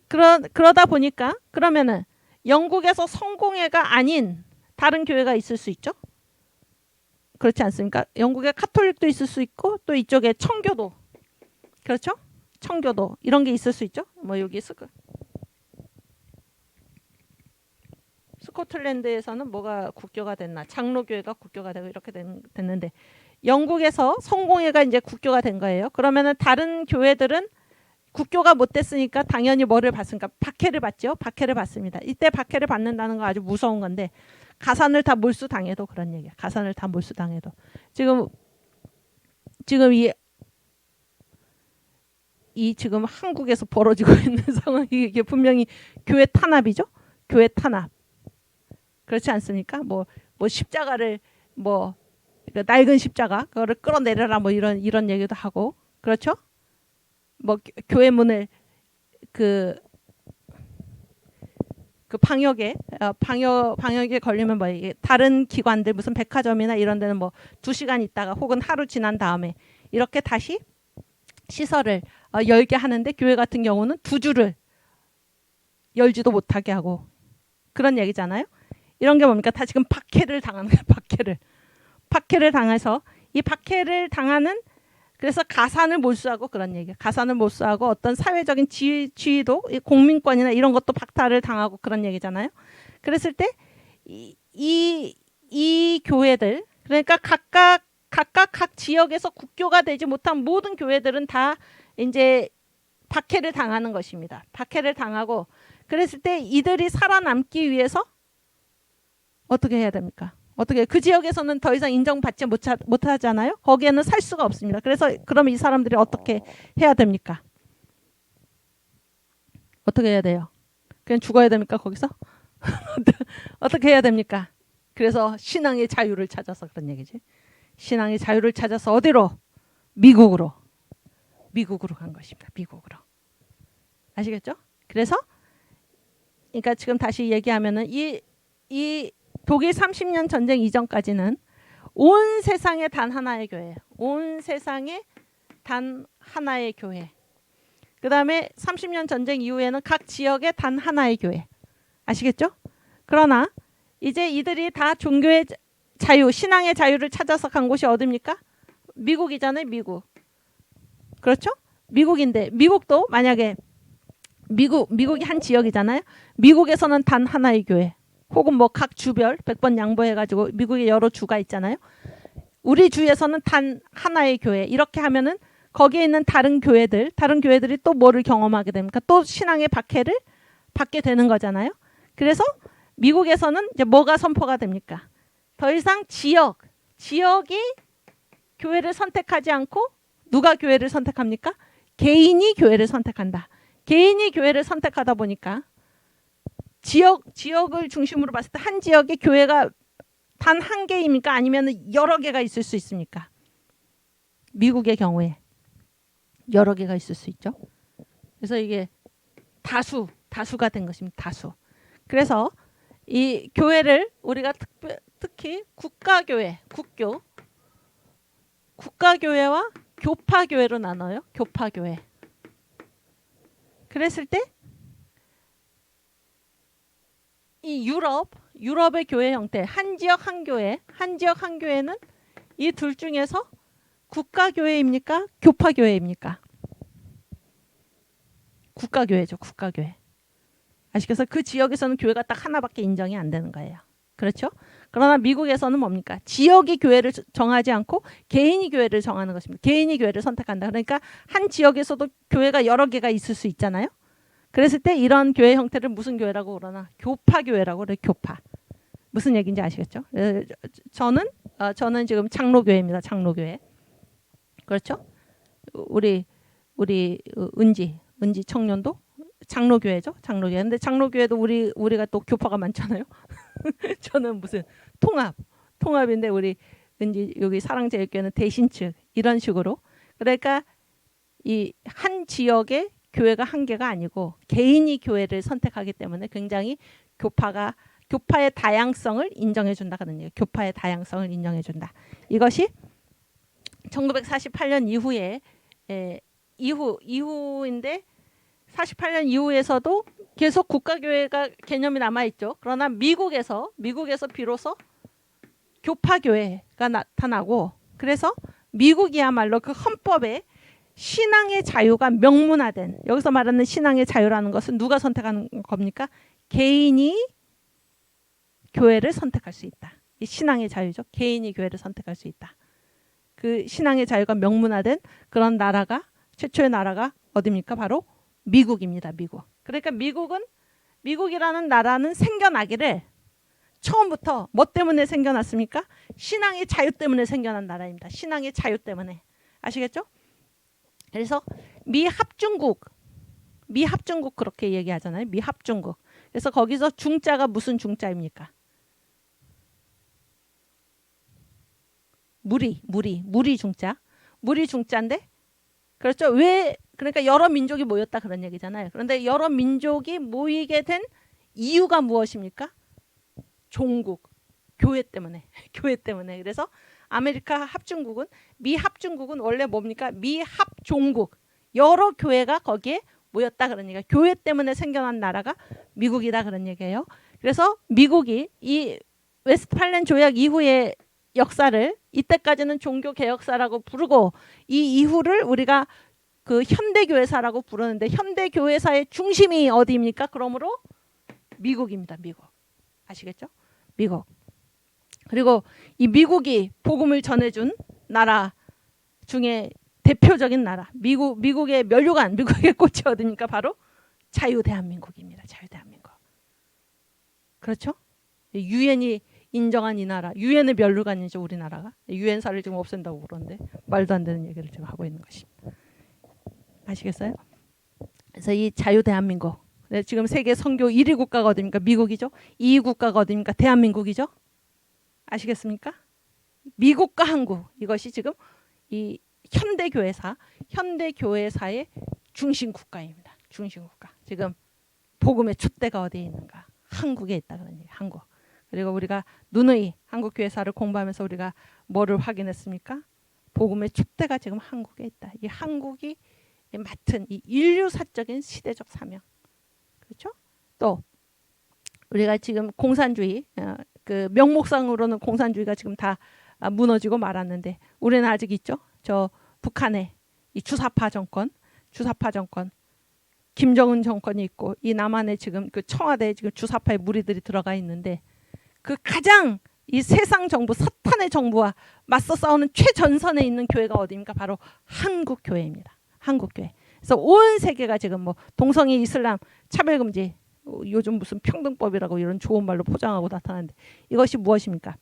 그러다 보니까 그러면은 영국에서 성공회가 아닌 다른 교회가 있을 수 있죠? 그렇지 않습니까? 영국에 카톨릭도 있을 수 있고 또 이쪽에 청교도. 그렇죠? 청교도 이런 게 있을 수 있죠? 뭐 여기 스코틀랜드에서는 뭐가 국교가 됐나? 장로교회가 국교가 되고 이렇게 됐는데 영국에서 성공회가 이제 국교가 된 거예요. 그러면은 다른 교회들은 국교가 못 됐으니까 당연히 뭐를 받습니까? 박해를 받죠. 박해를 받습니다. 이때 박해를 받는다는 거 아주 무서운 건데 가산을 다 몰수당해도 그런 얘기야. 가산을 다 몰수당해도 지금 지금 한국에서 벌어지고 있는 상황이 이게 분명히 교회 탄압이죠. 교회 탄압. 그렇지 않습니까? 뭐 십자가를 낡은 십자가 그거를 끌어내려라 뭐 이런 얘기도 하고 그렇죠? 뭐 교회 문을 그 방역에 걸리면 뭐 이게 다른 기관들 무슨 백화점이나 이런 데는 뭐 2시간 있다가 혹은 하루 지난 다음에 이렇게 다시 시설을 열게 하는데 교회 같은 경우는 2주를 열지도 못하게 하고 그런 얘기잖아요. 이런 게 뭡니까? 다 지금 박해를 당하는 거예요. 박해를 당해서 이 박해를 당하는 그래서 가산을 몰수하고 그런 얘기예요. 가산을 몰수하고 어떤 사회적인 지위도 공민권이나 이런 것도 박탈을 당하고 그런 얘기잖아요. 그랬을 때 이 교회들 그러니까 각각 각 지역에서 국교가 되지 못한 모든 교회들은 다 이제 박해를 당하는 것입니다. 박해를 당하고 그랬을 때 이들이 살아남기 위해서 어떻게 해야 됩니까? 어떻게 그 지역에서는 더 이상 인정받지 못하잖아요. 거기에는 살 수가 없습니다. 그래서 그럼 이 사람들이 어떻게 해야 됩니까? 어떻게 해야 돼요? 그냥 죽어야 됩니까? 거기서? 어떻게 해야 됩니까? 그래서 신앙의 자유를 찾아서 그런 얘기지. 신앙의 자유를 찾아서 어디로? 미국으로 간 것입니다. 미국으로. 아시겠죠? 그래서 그러니까 지금 다시 얘기하면은 이 독일 30년 전쟁 이전까지는 온 세상에 단 하나의 교회. 온 세상에 단 하나의 교회. 그 다음에 30년 전쟁 이후에는 각 지역에 단 하나의 교회. 아시겠죠? 그러나 이제 이들이 다 종교의 자유, 신앙의 자유를 찾아서 간 곳이 어디입니까? 미국이잖아요. 미국. 그렇죠? 미국인데 미국도 만약에 미국이 한 지역이잖아요. 미국에서는 단 하나의 교회. 혹은 뭐 각 주별 100번 양보해가지고 미국에 여러 주가 있잖아요. 우리 주에서는 단 하나의 교회. 이렇게 하면은 거기에 있는 다른 교회들이 또 뭐를 경험하게 됩니까? 또 신앙의 박해를 받게 되는 거잖아요. 그래서 미국에서는 이제 뭐가 선포가 됩니까? 더 이상 지역이 교회를 선택하지 않고 누가 교회를 선택합니까? 개인이 교회를 선택한다. 개인이 교회를 선택하다 보니까 지역을 중심으로 봤을 때 한 지역의 교회가 단 한 개입니까? 아니면 여러 개가 있을 수 있습니까? 미국의 경우에 여러 개가 있을 수 있죠. 그래서 이게 다수가 된 것입니다. 다수. 그래서 이 교회를 우리가 특히 국가교회, 국가교회와 교파교회로 나눠요. 교파교회. 그랬을 때 이 유럽의 교회 형태, 한 지역 한 교회는 이 둘 중에서 국가교회입니까? 교파교회입니까? 국가교회죠. 국가교회. 아시겠어요? 그 지역에서는 교회가 딱 하나밖에 인정이 안 되는 거예요. 그렇죠? 그러나 미국에서는 뭡니까? 지역이 교회를 정하지 않고 개인이 교회를 정하는 것입니다. 개인이 교회를 선택한다. 그러니까 한 지역에서도 교회가 여러 개가 있을 수 있잖아요. 그랬을 때 이런 교회 형태를 무슨 교회라고 그러나? 교파교회라고 그래요. 교파. 무슨 얘기인지 아시겠죠? 저는 지금 장로교회입니다. 장로교회. 그렇죠? 우리 은지 청년도 장로교회죠. 장로교회. 근데 장로교회도 우리가 또 교파가 많잖아요. 저는 무슨 통합인데 우리 은지 여기 사랑제일교회는 대신측 이런 식으로. 그러니까 이 한 지역의 교회가 한 개가 아니고 개인이 교회를 선택하기 때문에 굉장히 교파의 다양성을 인정해 준다 그런 얘기예요. 교파의 다양성을 인정해 준다. 이것이 1948년 이후인데 48년 이후에서도 계속 국가교회가 개념이 남아있죠. 그러나 미국에서 비로소 교파교회가 나타나고 그래서 미국이야말로 그 헌법에 신앙의 자유가 명문화된 여기서 말하는 신앙의 자유라는 것은 누가 선택하는 겁니까? 개인이 교회를 선택할 수 있다. 이 신앙의 자유죠. 개인이 교회를 선택할 수 있다. 그 신앙의 자유가 명문화된 그런 나라가 최초의 나라가 어디입니까? 바로 미국입니다. 미국. 그러니까 미국이라는 나라는 생겨나기를 처음부터 뭐 때문에 생겨났습니까? 신앙의 자유 때문에 생겨난 나라입니다. 신앙의 자유 때문에. 아시겠죠? 그래서 미합중국 그렇게 얘기하잖아요. 미합중국. 그래서 거기서 중자가 무슨 중자입니까? 무리 중자. 무리 중자인데 그렇죠. 왜 그러니까 여러 민족이 모였다 그런 얘기잖아요. 그런데 여러 민족이 모이게 된 이유가 무엇입니까? 종국, 교회 때문에. 교회 때문에. 그래서 아메리카 합중국은 미합중국은 원래 뭡니까? 미합종국. 여러 교회가 거기에 모였다 그런 얘기예요. 교회 때문에 생겨난 나라가 미국이다 그런 얘기예요. 그래서 미국이 이 웨스트팔렌 조약 이후의 역사를 이때까지는 종교개혁사라고 부르고 이 이후를 우리가 그 현대교회사라고 부르는데 현대교회사의 중심이 어디입니까? 그러므로 미국입니다. 미국. 아시겠죠? 미국. 그리고 이 미국이 복음을 전해준 나라 중에 대표적인 나라 미국의 면류관 미국의 꽃이 어디입니까? 바로 자유대한민국입니다. 자유대한민국. 그렇죠? 유엔이 인정한 이 나라 유엔의 면류관이죠. 우리나라가. 유엔사를 지금 없앤다고 그러는데 말도 안 되는 얘기를 지금 하고 있는 것입니다. 아시겠어요? 그래서 이 자유대한민국 지금 세계 선교 1위 국가가 어디입니까? 미국이죠. 2위 국가가 어디입니까? 대한민국이죠. 아시겠습니까? 미국과 한국 이것이 지금 이 현대교회사의 중심 국가입니다. 중심 국가. 지금 복음의 촛대가 어디에 있는가? 한국에 있다 그런 얘기. 한국. 그리고 우리가 누누이 한국교회사를 공부하면서 우리가 뭐를 확인했습니까? 복음의 촛대가 지금 한국에 있다. 이 한국이 맡은 이 인류사적인 시대적 사명. 그렇죠? 또 우리가 지금 공산주의 그 명목상으로는 공산주의가 지금 다 무너지고 말았는데 우리는 아직 있죠. 저 북한의 이 주사파 정권 김정은 정권이 있고 이 남한에 지금 그 청와대에 지금 주사파의 무리들이 들어가 있는데 그 가장 이 세상 정부 사탄의 정부와 맞서 싸우는 최전선에 있는 교회가 어디입니까? 바로 한국 교회입니다. 한국 교회. 그래서 온 세계가 지금 뭐 동성애 이슬람 차별금지 요즘 무슨 평등법이라고 이런 좋은 말로 포장하고 나타나는데 이것이 무엇입니까?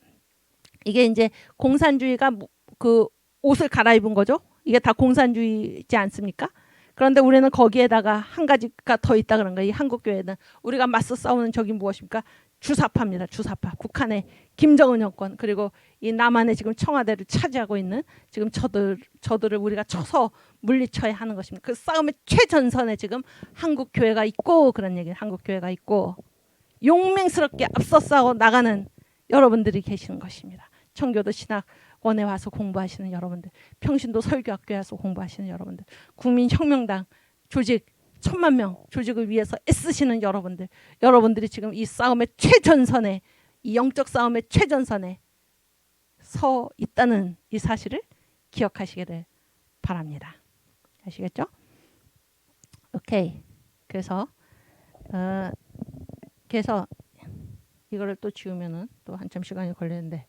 이게 이제 공산주의가 그 옷을 갈아입은 거죠. 이게 다 공산주의지 않습니까? 그런데 우리는 거기에다가 한 가지가 더 있다 그런 거예요. 이 한국 교회는 우리가 맞서 싸우는 적이 무엇입니까? 주사파입니다. 주사파. 북한의 김정은 정권 그리고 이 남한의 지금 청와대를 차지하고 있는 지금 저들을 우리가 쳐서 물리쳐야 하는 것입니다. 그 싸움의 최전선에 지금 한국 교회가 있고 그런 얘기예요. 한국 교회가 있고 용맹스럽게 앞서 싸워 나가는 여러분들이 계시는 것입니다. 청교도 신학원에 와서 공부하시는 여러분들, 평신도 설교학교에 와서 공부하시는 여러분들, 국민혁명당 조직 1000만 명 조직을 위해서 애쓰시는 여러분들이 지금 이 싸움의 최전선에, 이 영적 싸움의 최전선에 서 있다는 이 사실을 기억하시기를 바랍니다. 아시겠죠? 오케이. 그래서 이거를 또 지우면은 또 한참 시간이 걸리는데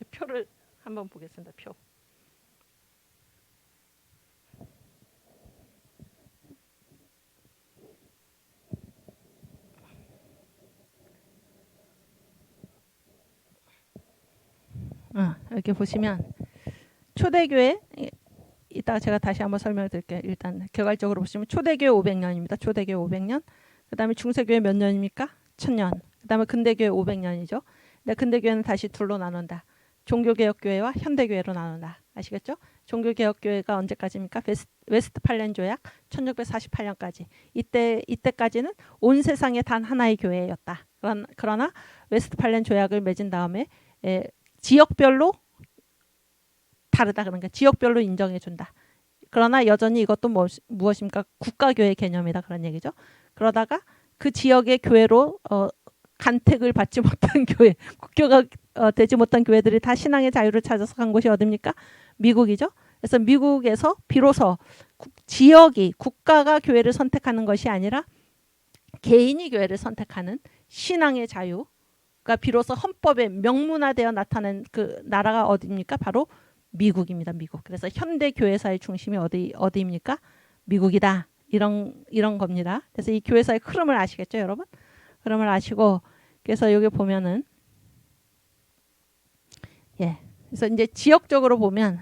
표를 한번 보겠습니다. 표. 이렇게 보시면 초대교회 이따가 제가 다시 한번 설명을 드릴게요. 일단 개괄적으로 보시면 초대교회 500년입니다. 초대교회 500년. 그 다음에 중세교회 몇 년입니까? 1000년. 그 다음에 근대교회 500년이죠. 근데 근대교회는 다시 둘로 나눈다. 종교개혁교회와 현대교회로 나눈다. 아시겠죠? 종교개혁교회가 언제까지입니까? 웨스트팔렌 조약 1648년까지. 이때까지는 온 세상에 단 하나의 교회였다. 그러나 웨스트팔렌 조약을 맺은 다음에 지역별로 다르다. 그러니까 지역별로 인정해 준다. 그러나 여전히 이것도 무엇입니까? 국가교회 개념이다. 그런 얘기죠. 그러다가 그 지역의 교회로 간택을 받지 못한 교회, 국교가 되지 못한 교회들이 다 신앙의 자유를 찾아서 간 곳이 어디입니까? 미국이죠. 그래서 미국에서 비로소 국가가 교회를 선택하는 것이 아니라 개인이 교회를 선택하는 신앙의 자유가 비로소 헌법에 명문화되어 나타난 그 나라가 어디입니까? 바로 미국입니다. 미국. 그래서 현대 교회사의 중심이 어디입니까? 미국이다. 이런 겁니다. 그래서 이 교회사의 흐름을 아시겠죠, 여러분? 흐름을 아시고 그래서 여기 보면은 그래서 이제 지역적으로 보면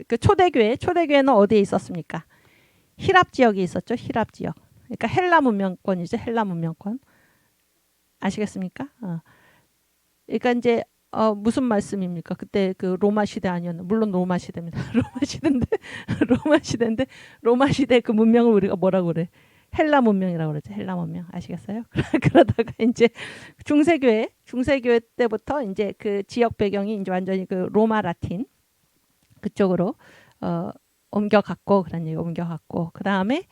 그 초대교회는 어디에 있었습니까? 히랍 지역이 있었죠. 히랍 지역. 그러니까 헬라 문명권이죠. 헬라 문명권. 아시겠습니까? 그러니까 이제 무슨 말씀입니까? 그때 그 로마 시대 아니었나? 물론 로마 시대입니다. 로마 시대 그 문명을 우리가 뭐라고 그래? 헬라 문명이라고 그러죠. 헬라 문명. 아시겠어요? 그러다가 이제 중세교회 때부터 이제 그 지역 배경이 이제 완전히 그 로마 라틴 그쪽으로 옮겨갔고 그런 얘기 옮겨갔고 그다음에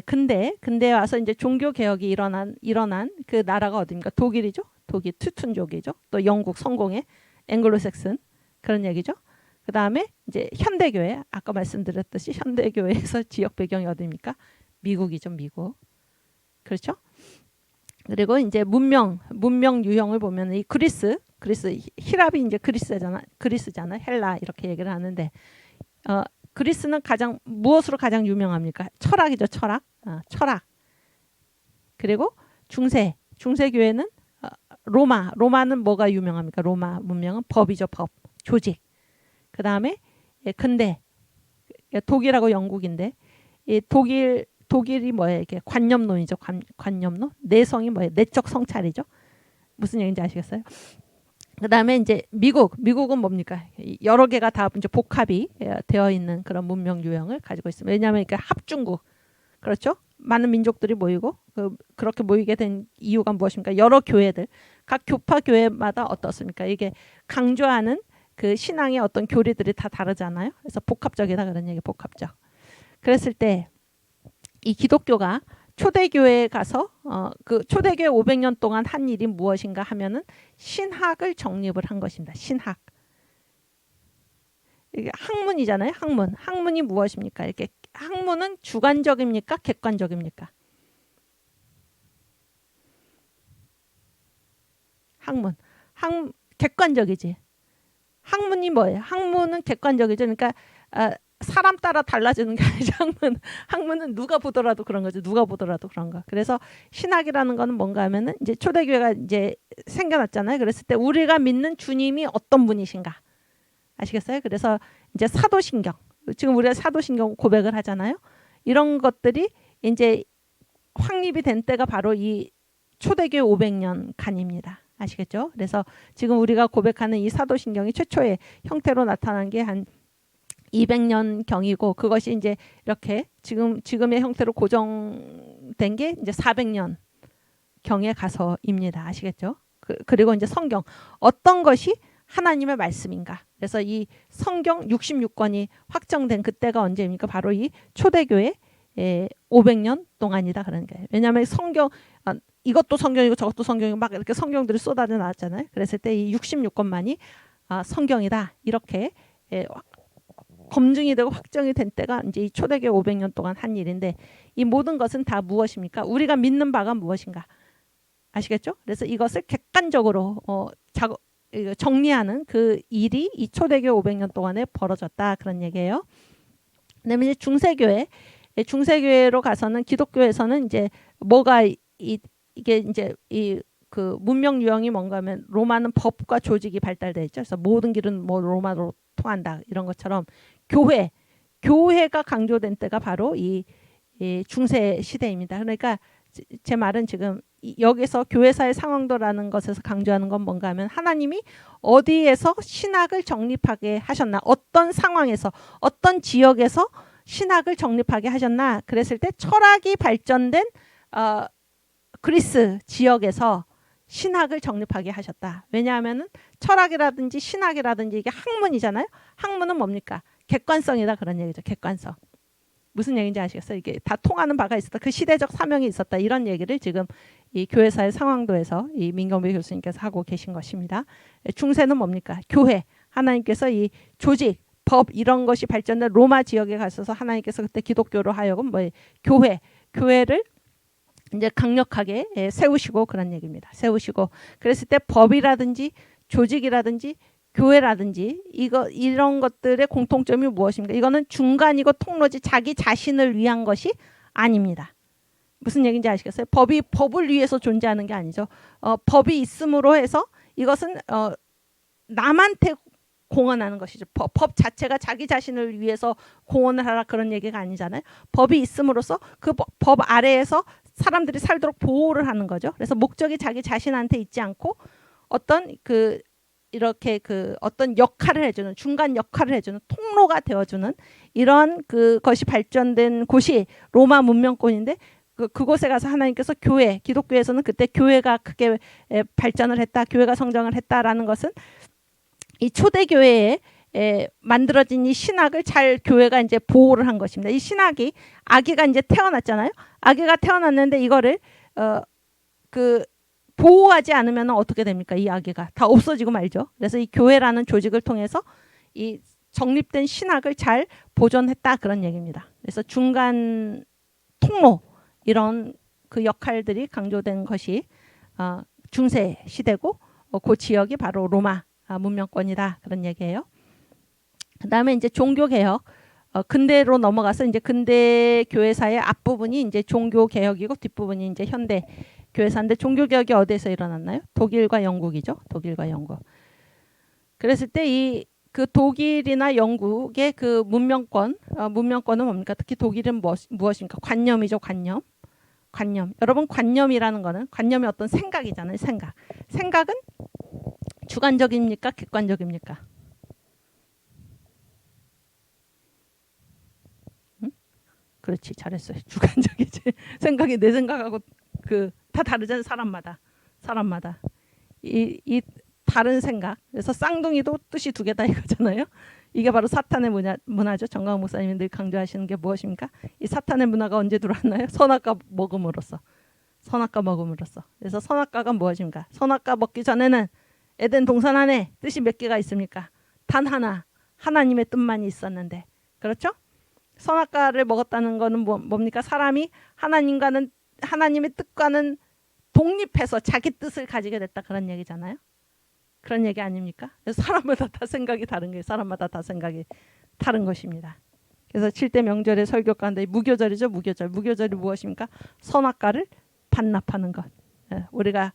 근대에 와서 이제 종교 개혁이 일어난 그 나라가 어디입니까? 독일이죠. 독일 투툰족이죠. 또 영국 성공의 앵글로색슨 그런 얘기죠. 그다음에 이제 현대교회 아까 말씀드렸듯이 현대교회에서 지역 배경이 어디입니까? 미국이죠. 미국. 그렇죠? 그리고 이제 문명 유형을 보면 이 그리스 히랍이 이제 그리스잖아. 헬라 이렇게 얘기를 하는데 그리스는 무엇으로 가장 유명합니까? 철학이죠. 철학. 그리고 중세교회는 로마는 뭐가 유명합니까? 로마 문명은 법이죠. 법. 조직. 그다음에 근대 독일하고 영국인데 이 독일이 뭐예요? 이게 관념론이죠. 관념론. 내성이 뭐예요? 내적 성찰이죠. 무슨 얘기인지 아시겠어요? 그다음에 이제 미국은 뭡니까? 여러 개가 다 이제 복합이 되어 있는 그런 문명 유형을 가지고 있습니다. 왜냐하면 이게 합중국 그렇죠? 많은 민족들이 모이고 그렇게 모이게 된 이유가 무엇입니까? 여러 교회들 각 교파 교회마다 어떻습니까? 이게 강조하는 그 신앙의 어떤 교리들이 다 다르잖아요. 그래서 복합적이다 그런 얘기 복합적. 그랬을 때 이 기독교가 초대교회에 가서 그 초대교회 500년 동안 한 일이 무엇인가 하면은 신학을 정립을 한 것입니다. 신학. 이게 학문이잖아요. 학문이 무엇입니까? 이렇게 학문은 주관적입니까? 객관적입니까? 객관적이지. 학문이 뭐예요? 학문은 객관적이죠. 그러니까 사람 따라 달라지는 게 아니죠. 학문은 누가 보더라도 그런 거죠. 누가 보더라도 그런 거. 그래서 신학이라는 거는 뭔가 하면은 이제 초대교회가 이제 생겨났잖아요. 그랬을 때 우리가 믿는 주님이 어떤 분이신가? 아시겠어요? 그래서 이제 사도신경 지금 우리가 사도신경 고백을 하잖아요. 이런 것들이 이제 확립이 된 때가 바로 이 초대교회 500년 간입니다. 아시겠죠? 그래서 지금 우리가 고백하는 이 사도신경이 최초의 형태로 나타난 게 한 200년 경이고, 그것이 이제 이렇게 지금의 형태로 고정된 게 이제 400년 경에 가서입니다. 아시겠죠? 그리고 이제 성경, 어떤 것이 하나님의 말씀인가? 그래서 이 성경 66권이 확정된 그때가 언제입니까? 바로 이 초대교회 500년 동안이다 그런 거예요. 왜냐하면 성경, 이것도 성경이고 저것도 성경이고 막 이렇게 성경들이 쏟아져 나왔잖아요. 그랬을 때 이 66권만이 성경이다 이렇게 검증이 되고 확정이 된 때가 이제 이 초대교회 500년 동안 한 일인데, 이 모든 것은 다 무엇입니까? 우리가 믿는 바가 무엇인가? 아시겠죠? 그래서 이것을 객관적으로 정리하는 그 일이 이 초대교회 500년 동안에 벌어졌다 그런 얘기예요. 그다음에 이제 중세교회로 가서는, 기독교에서는 이제 뭐가 이게 이제 그 문명 유형이 뭔가 하면, 로마는 법과 조직이 발달돼 있죠. 그래서 모든 길은 뭐 로마로 통한다 이런 것처럼 교회가 강조된 때가 바로 이 중세 시대입니다. 그러니까 제 말은 지금 여기서 교회사의 상황도라는 것에서 강조하는 건 뭔가 하면, 하나님이 어디에서 신학을 정립하게 하셨나, 어떤 상황에서 어떤 지역에서 신학을 정립하게 하셨나, 그랬을 때 철학이 발전된 그리스 지역에서 신학을 정립하게 하셨다. 왜냐하면 철학이라든지 신학이라든지 이게 학문이잖아요. 학문은 뭡니까? 객관성이다 그런 얘기죠. 객관성. 무슨 얘기인지 아시겠어요? 이게 다 통하는 바가 있었다. 그 시대적 사명이 있었다. 이런 얘기를 지금 이 교회사의 상황도에서 이 민경배 교수님께서 하고 계신 것입니다. 중세는 뭡니까? 교회. 하나님께서 이 조직, 법 이런 것이 발전된 로마 지역에 가셔서 하나님께서 그때 기독교로 하여금 교회를 이제 강력하게 세우시고 그런 얘기입니다. 세우시고, 그랬을 때 법이라든지 조직이라든지 교회라든지 이런 것들의 공통점이 무엇입니까? 이거는 중간이고 통로지 자기 자신을 위한 것이 아닙니다. 무슨 얘기인지 아시겠어요? 법을 위해서 존재하는 게 아니죠. 법이 있음으로 해서 이것은 남한테 공헌하는 것이죠. 법 자체가 자기 자신을 위해서 공헌을 하라 그런 얘기가 아니잖아요. 법이 있음으로써 그 법 아래에서 사람들이 살도록 보호를 하는 거죠. 그래서 목적이 자기 자신한테 있지 않고 어떤 어떤 역할을 해주는, 중간 역할을 해주는, 통로가 되어주는 이런 그것이 발전된 곳이 로마 문명권인데, 그곳에 가서 하나님께서 기독교에서는 그때 교회가 크게 발전을 했다, 교회가 성장을 했다라는 것은 이 초대교회에 만들어진 이 신학을 잘 교회가 이제 보호를 한 것입니다. 이 신학이, 아기가 이제 태어났잖아요. 아기가 태어났는데 이거를 보호하지 않으면 어떻게 됩니까? 이 아기가 다 없어지고 말죠. 그래서 이 교회라는 조직을 통해서 이 정립된 신학을 잘 보존했다 그런 얘기입니다. 그래서 중간 통로 이런 그 역할들이 강조된 것이 중세 시대고, 그 지역이 바로 로마 문명권이다 그런 얘기예요. 그다음에 이제 종교개혁, 근대로 넘어가서 이제 근대 교회사의 앞부분이 이제 종교개혁이고 뒷부분이 이제 현대 교회사인데, 종교개혁이 어디에서 일어났나요? 독일과 영국이죠. 독일과 영국. 그랬을 때 그 독일이나 영국의 그 문명권은 뭡니까? 특히 독일은 무엇입니까? 관념이죠. 관념. 여러분, 관념이라는 거는, 관념이 어떤 생각이잖아요. 생각은 주관적입니까? 객관적입니까? 응? 그렇지, 잘했어요. 주관적이지. 생각이 내 생각하고 다 다르잖아요. 사람마다 이 다른 생각. 그래서 쌍둥이도 뜻이 두 개다 이거잖아요. 이게 바로 사탄의 문화죠. 정광 목사님이 늘 강조하시는 게 무엇입니까? 이 사탄의 문화가 언제 들어왔나요? 선악과 먹음으로써. 그래서 선악과가 무엇입니까? 선악과 먹기 전에는 에덴 동산 안에 뜻이 몇 개가 있습니까? 단 하나, 하나님의 뜻만이 있었는데, 그렇죠? 선악과를 먹었다는 것은 뭡니까? 사람이 하나님의 뜻과는 독립해서 자기 뜻을 가지게 됐다 그런 얘기잖아요. 그런 얘기 아닙니까? 그래서 사람마다 다 생각이 다른 거예요. 사람마다 다 생각이 다른 것입니다. 그래서 7대 명절의 설교 가운데 무교절이죠. 무교절이 무엇입니까? 선악과를 반납하는 것. 우리가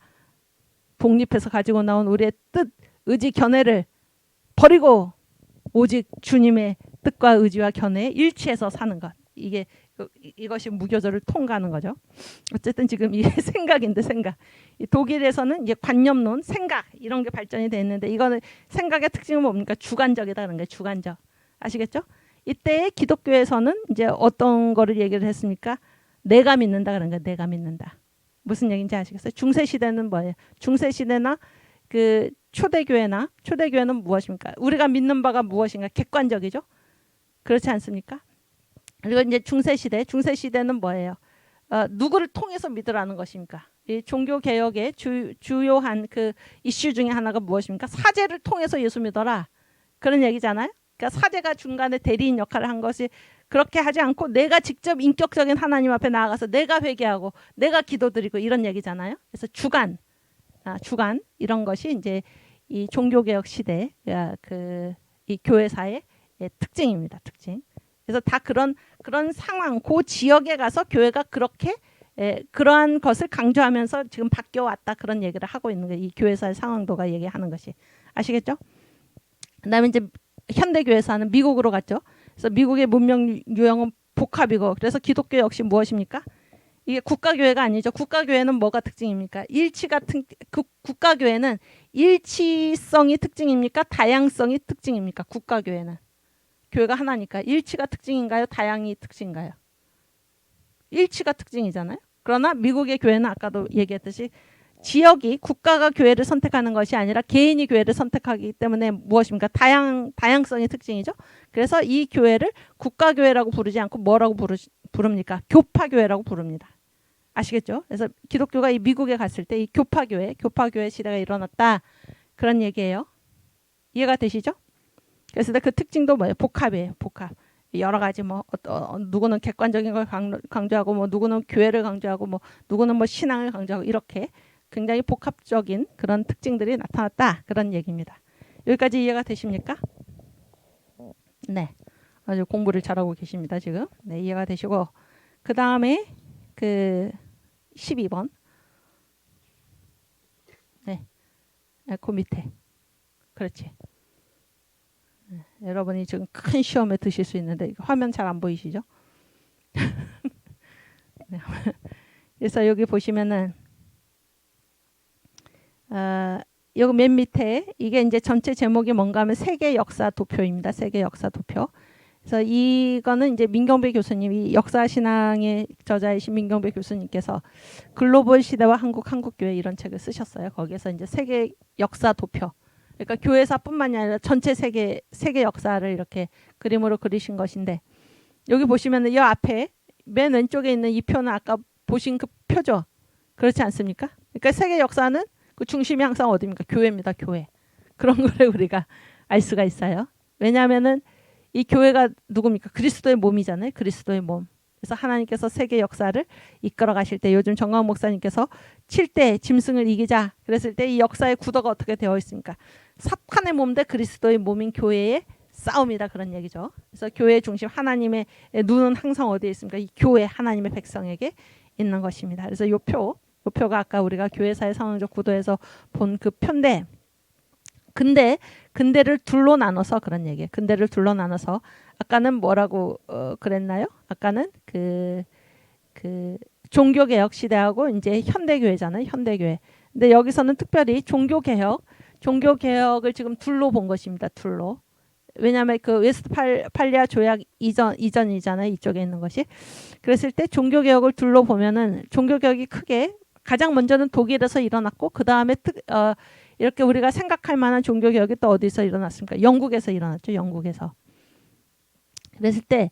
독립해서 가지고 나온 우리의 뜻, 의지, 견해를 버리고 오직 주님의 뜻과 의지와 견해에 일치해서 사는 것. 이것이 무교절을 통과하는 거죠. 어쨌든 지금 이게 생각인데 생각. 이 독일에서는 이제 관념론, 생각 이런 게 발전이 됐는데 이거는 생각의 특징은 뭡니까? 주관적이다는 거예요. 주관적. 아시겠죠? 이때 기독교에서는 이제 어떤 거를 얘기를 했습니까? 내가 믿는다 그런 거예요. 내가 믿는다. 무슨 얘기인지 아시겠어요? 중세 시대는 뭐예요? 중세 시대나 그 초대교회는 무엇입니까? 우리가 믿는 바가 무엇인가? 객관적이죠. 그렇지 않습니까? 그리고 이제 중세 시대는 뭐예요? 누구를 통해서 믿으라는 것입니까? 이 종교 개혁의 주요한 그 이슈 중에 하나가 무엇입니까? 사제를 통해서 예수 믿어라. 그런 얘기잖아요. 그러니까 사제가 중간에 대리인 역할을 한 것이 그렇게 하지 않고 내가 직접 인격적인 하나님 앞에 나아가서 내가 회개하고 내가 기도드리고 이런 얘기잖아요. 그래서 주관 이런 것이 이제 이 종교개혁 시대 이 교회사의 특징입니다. 특징. 그래서 다 그런 상황, 그 지역에 가서 교회가 그렇게 그러한 것을 강조하면서 지금 바뀌어 왔다 그런 얘기를 하고 있는 거예요. 이 교회사의 상황도가 얘기하는 것이 아시겠죠? 그다음에 이제 현대 교회사는 미국으로 갔죠. 그래서 미국의 문명 유형은 복합이고 그래서 기독교 역시 무엇입니까? 이게 국가교회가 아니죠. 국가교회는 뭐가 특징입니까? 국가교회는 일치성이 특징입니까? 다양성이 특징입니까? 국가교회는. 교회가 하나니까 일치가 특징인가요? 다양이 특징인가요? 일치가 특징이잖아요. 그러나 미국의 교회는 아까도 얘기했듯이 지역이 국가가 교회를 선택하는 것이 아니라 개인이 교회를 선택하기 때문에 무엇입니까? 다양성의 특징이죠. 그래서 이 교회를 국가교회라고 부르지 않고 뭐라고 부릅니까? 교파교회라고 부릅니다. 아시겠죠? 그래서 기독교가 이 미국에 갔을 때 이 교파교회 시대가 일어났다. 그런 얘기예요. 이해가 되시죠? 그래서 그 특징도 뭐예요? 복합이에요. 복합. 여러 가지 누구는 객관적인 걸 강조하고 누구는 교회를 강조하고 누구는 신앙을 강조하고 이렇게 굉장히 복합적인 그런 특징들이 나타났다. 그런 얘기입니다. 여기까지 이해가 되십니까? 네. 아주 공부를 잘하고 계십니다. 지금. 네, 이해가 되시고 그 다음에 그 12번 네. 그 밑에 그렇지. 네, 여러분이 지금 큰 시험에 드실 수 있는데 화면 잘 안 보이시죠? 네. 그래서 여기 보시면은 여기 맨 밑에 이게 이제 전체 제목이 뭔가 하면 세계 역사 도표입니다. 세계 역사 도표. 그래서 이거는 이제 민경배 교수님이 역사신앙의 저자이신 민경배 교수님께서 글로벌 시대와 한국교회 이런 책을 쓰셨어요. 거기에서 이제 세계 역사 도표. 그러니까 교회사뿐만이 아니라 전체 세계 역사를 이렇게 그림으로 그리신 것인데 여기 보시면은 이 앞에 맨 왼쪽에 있는 이 표는 아까 보신 그 표죠. 그렇지 않습니까? 그러니까 세계 역사는 그 중심이 항상 어디입니까? 교회입니다. 교회. 그런 거를 우리가 알 수가 있어요. 왜냐하면은 이 교회가 누굽니까? 그리스도의 몸이잖아요. 그리스도의 몸. 그래서 하나님께서 세계 역사를 이끌어 가실 때 요즘 정광훈 목사님께서 7대 짐승을 이기자 그랬을 때 이 역사의 구도가 어떻게 되어 있습니까? 사탄의 몸 대 그리스도의 몸인 교회의 싸움이다 그런 얘기죠. 그래서 교회의 중심 하나님의 눈은 항상 어디에 있습니까? 이 교회 하나님의 백성에게 있는 것입니다. 그래서 요 표가 아까 우리가 교회사의 상황적 구도에서 본 그 표인데 근대를 둘로 나눠서 그런 얘기예요. 근대를 둘로 나눠서 아까는 뭐라고 그랬나요? 아까는 그 종교개혁 시대하고 이제 현대교회잖아요. 현대교회. 근데 여기서는 특별히 종교개혁을 지금 둘로 본 것입니다. 둘로. 왜냐하면 그 웨스트팔리아 조약 이전이잖아요. 이쪽에 있는 것이. 그랬을 때 종교개혁을 둘로 보면은 종교개혁이 크게 가장 먼저는 독일에서 일어났고 그 다음에 이렇게 우리가 생각할 만한 종교개혁이 또 어디서 일어났습니까? 영국에서 일어났죠. 영국에서. 그랬을 때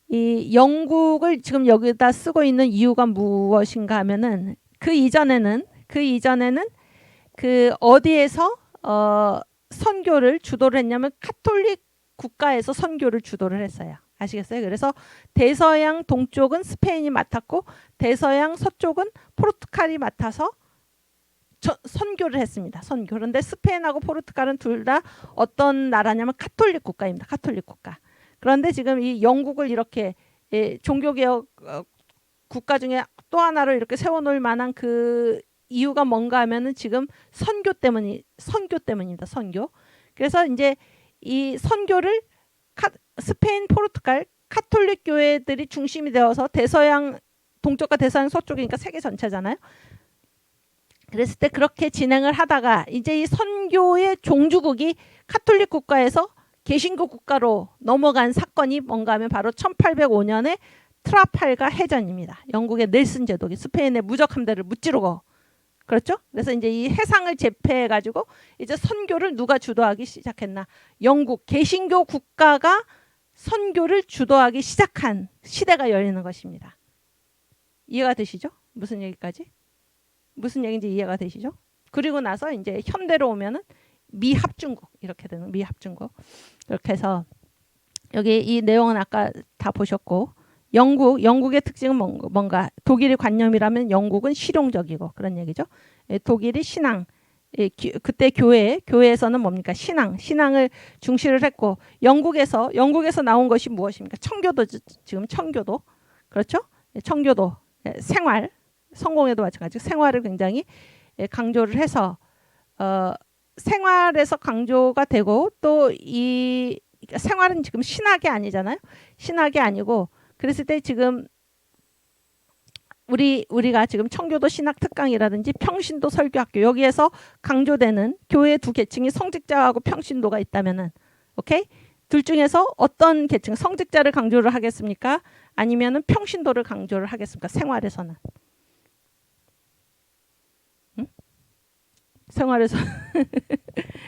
이 영국을 지금 여기다 쓰고 있는 이유가 무엇인가 하면은 그 이전에는 그 어디에서 선교를 주도를 했냐면 카톨릭 국가에서 선교를 주도를 했어요. 아시겠어요? 그래서 대서양 동쪽은 스페인이 맡았고 대서양 서쪽은 포르투갈이 맡아서 선교를 했습니다. 선교. 그런데 스페인하고 포르투갈은 둘 다 어떤 나라냐면 카톨릭 국가입니다. 카톨릭 국가. 그런데 지금 이 영국을 이렇게 종교개혁 국가 중에 또 하나를 이렇게 세워놓을 만한 그 이유가 뭔가 하면은 지금 선교 때문입니다. 선교. 그래서 이제 이 선교를 스페인, 포르투갈 카톨릭 교회들이 중심이 되어서 대서양 동쪽과 대서양 서쪽이니까 세계 전체잖아요. 그랬을 때 그렇게 진행을 하다가 이제 이 선교의 종주국이 카톨릭 국가에서 개신교 국가로 넘어간 사건이 뭔가 하면 바로 1805년에 트라팔가 해전입니다. 영국의 넬슨 제독이 스페인의 무적 함대를 무찌르고, 그렇죠? 그래서 이제 이 해상을 제패해 가지고 이제 선교를 누가 주도하기 시작했나? 영국 개신교 국가가 선교를 주도하기 시작한 시대가 열리는 것입니다. 이해가 되시죠? 무슨 얘기까지? 무슨 얘기인지 이해가 되시죠? 그리고 나서 이제 현대로 오면은 미합중국 이렇게 되는, 미합중국. 이렇게 해서 여기 이 내용은 아까 다 보셨고, 영국의 특징은 뭔가 독일이 관념이라면 영국은 실용적이고 그런 얘기죠. 독일이 신앙, 그때 교회에서는 뭡니까? 신앙을 중시를 했고, 영국에서 나온 것이 무엇입니까? 청교도, 지금 청교도, 그렇죠? 청교도, 생활, 성공에도 마찬가지고 생활을 굉장히 강조를 해서 생활에서 강조가 되고, 또 이 생활은 지금 신학이 아니잖아요. 신학이 아니고, 그랬을 때 지금 우리가 지금 청교도 신학 특강이라든지 평신도 설교학교, 여기에서 강조되는 교회의 두 계층이 성직자하고 평신도가 있다면은, 오케이? 둘 중에서 어떤 계층, 성직자를 강조를 하겠습니까? 아니면은 평신도를 강조를 하겠습니까? 생활에서는. 응?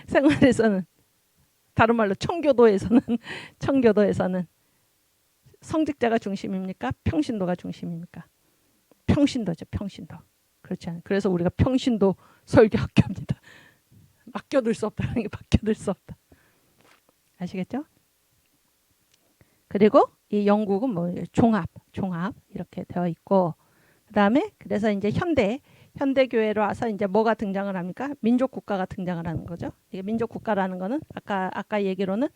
생활에서는 다른 말로 청교도에서는 성직자가 중심입니까? 평신도가 중심입니까? 평신도죠, 평신도. 그렇지 않아요. 그래서 우리가 평신도 설교학교입니다. 맡겨둘 수 없다. 맡겨둘 수 없다. 아시겠죠? 그리고 이 영국은 뭐 종합 이렇게 되어 있고, 그다음에 그래서 이제 현대 교회로 와서 이제 뭐가 등장을 합니까? 민족 국가가 등장을 하는 거죠. 이게 민족 국가라는 거는 아까 얘기로는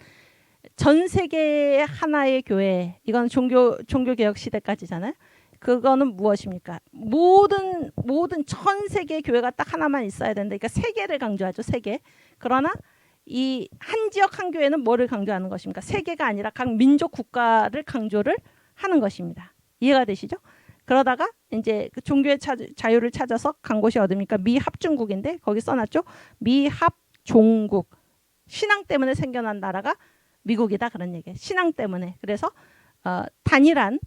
전 세계의 하나의 교회, 이건 종교 개혁 시대까지잖아요. 그거는 무엇입니까? 모든 전 세계 교회가 딱 하나만 있어야 된다. 그러니까 세계를 강조하죠. 세계. 그러나 이 한 지역 한 교회는 뭐를 강조하는 것입니까? 세계가 아니라 각 민족 국가를 강조를 하는 것입니다. 이해가 되시죠? 그러다가 이제 그 종교의 자유를 찾아서 간 곳이 어디입니까? 미합중국인데 거기 써놨죠. 미합종국. 신앙 때문에 생겨난 나라가 미국이다, 그런 얘기예요. 신앙 때문에. 그래서 단일한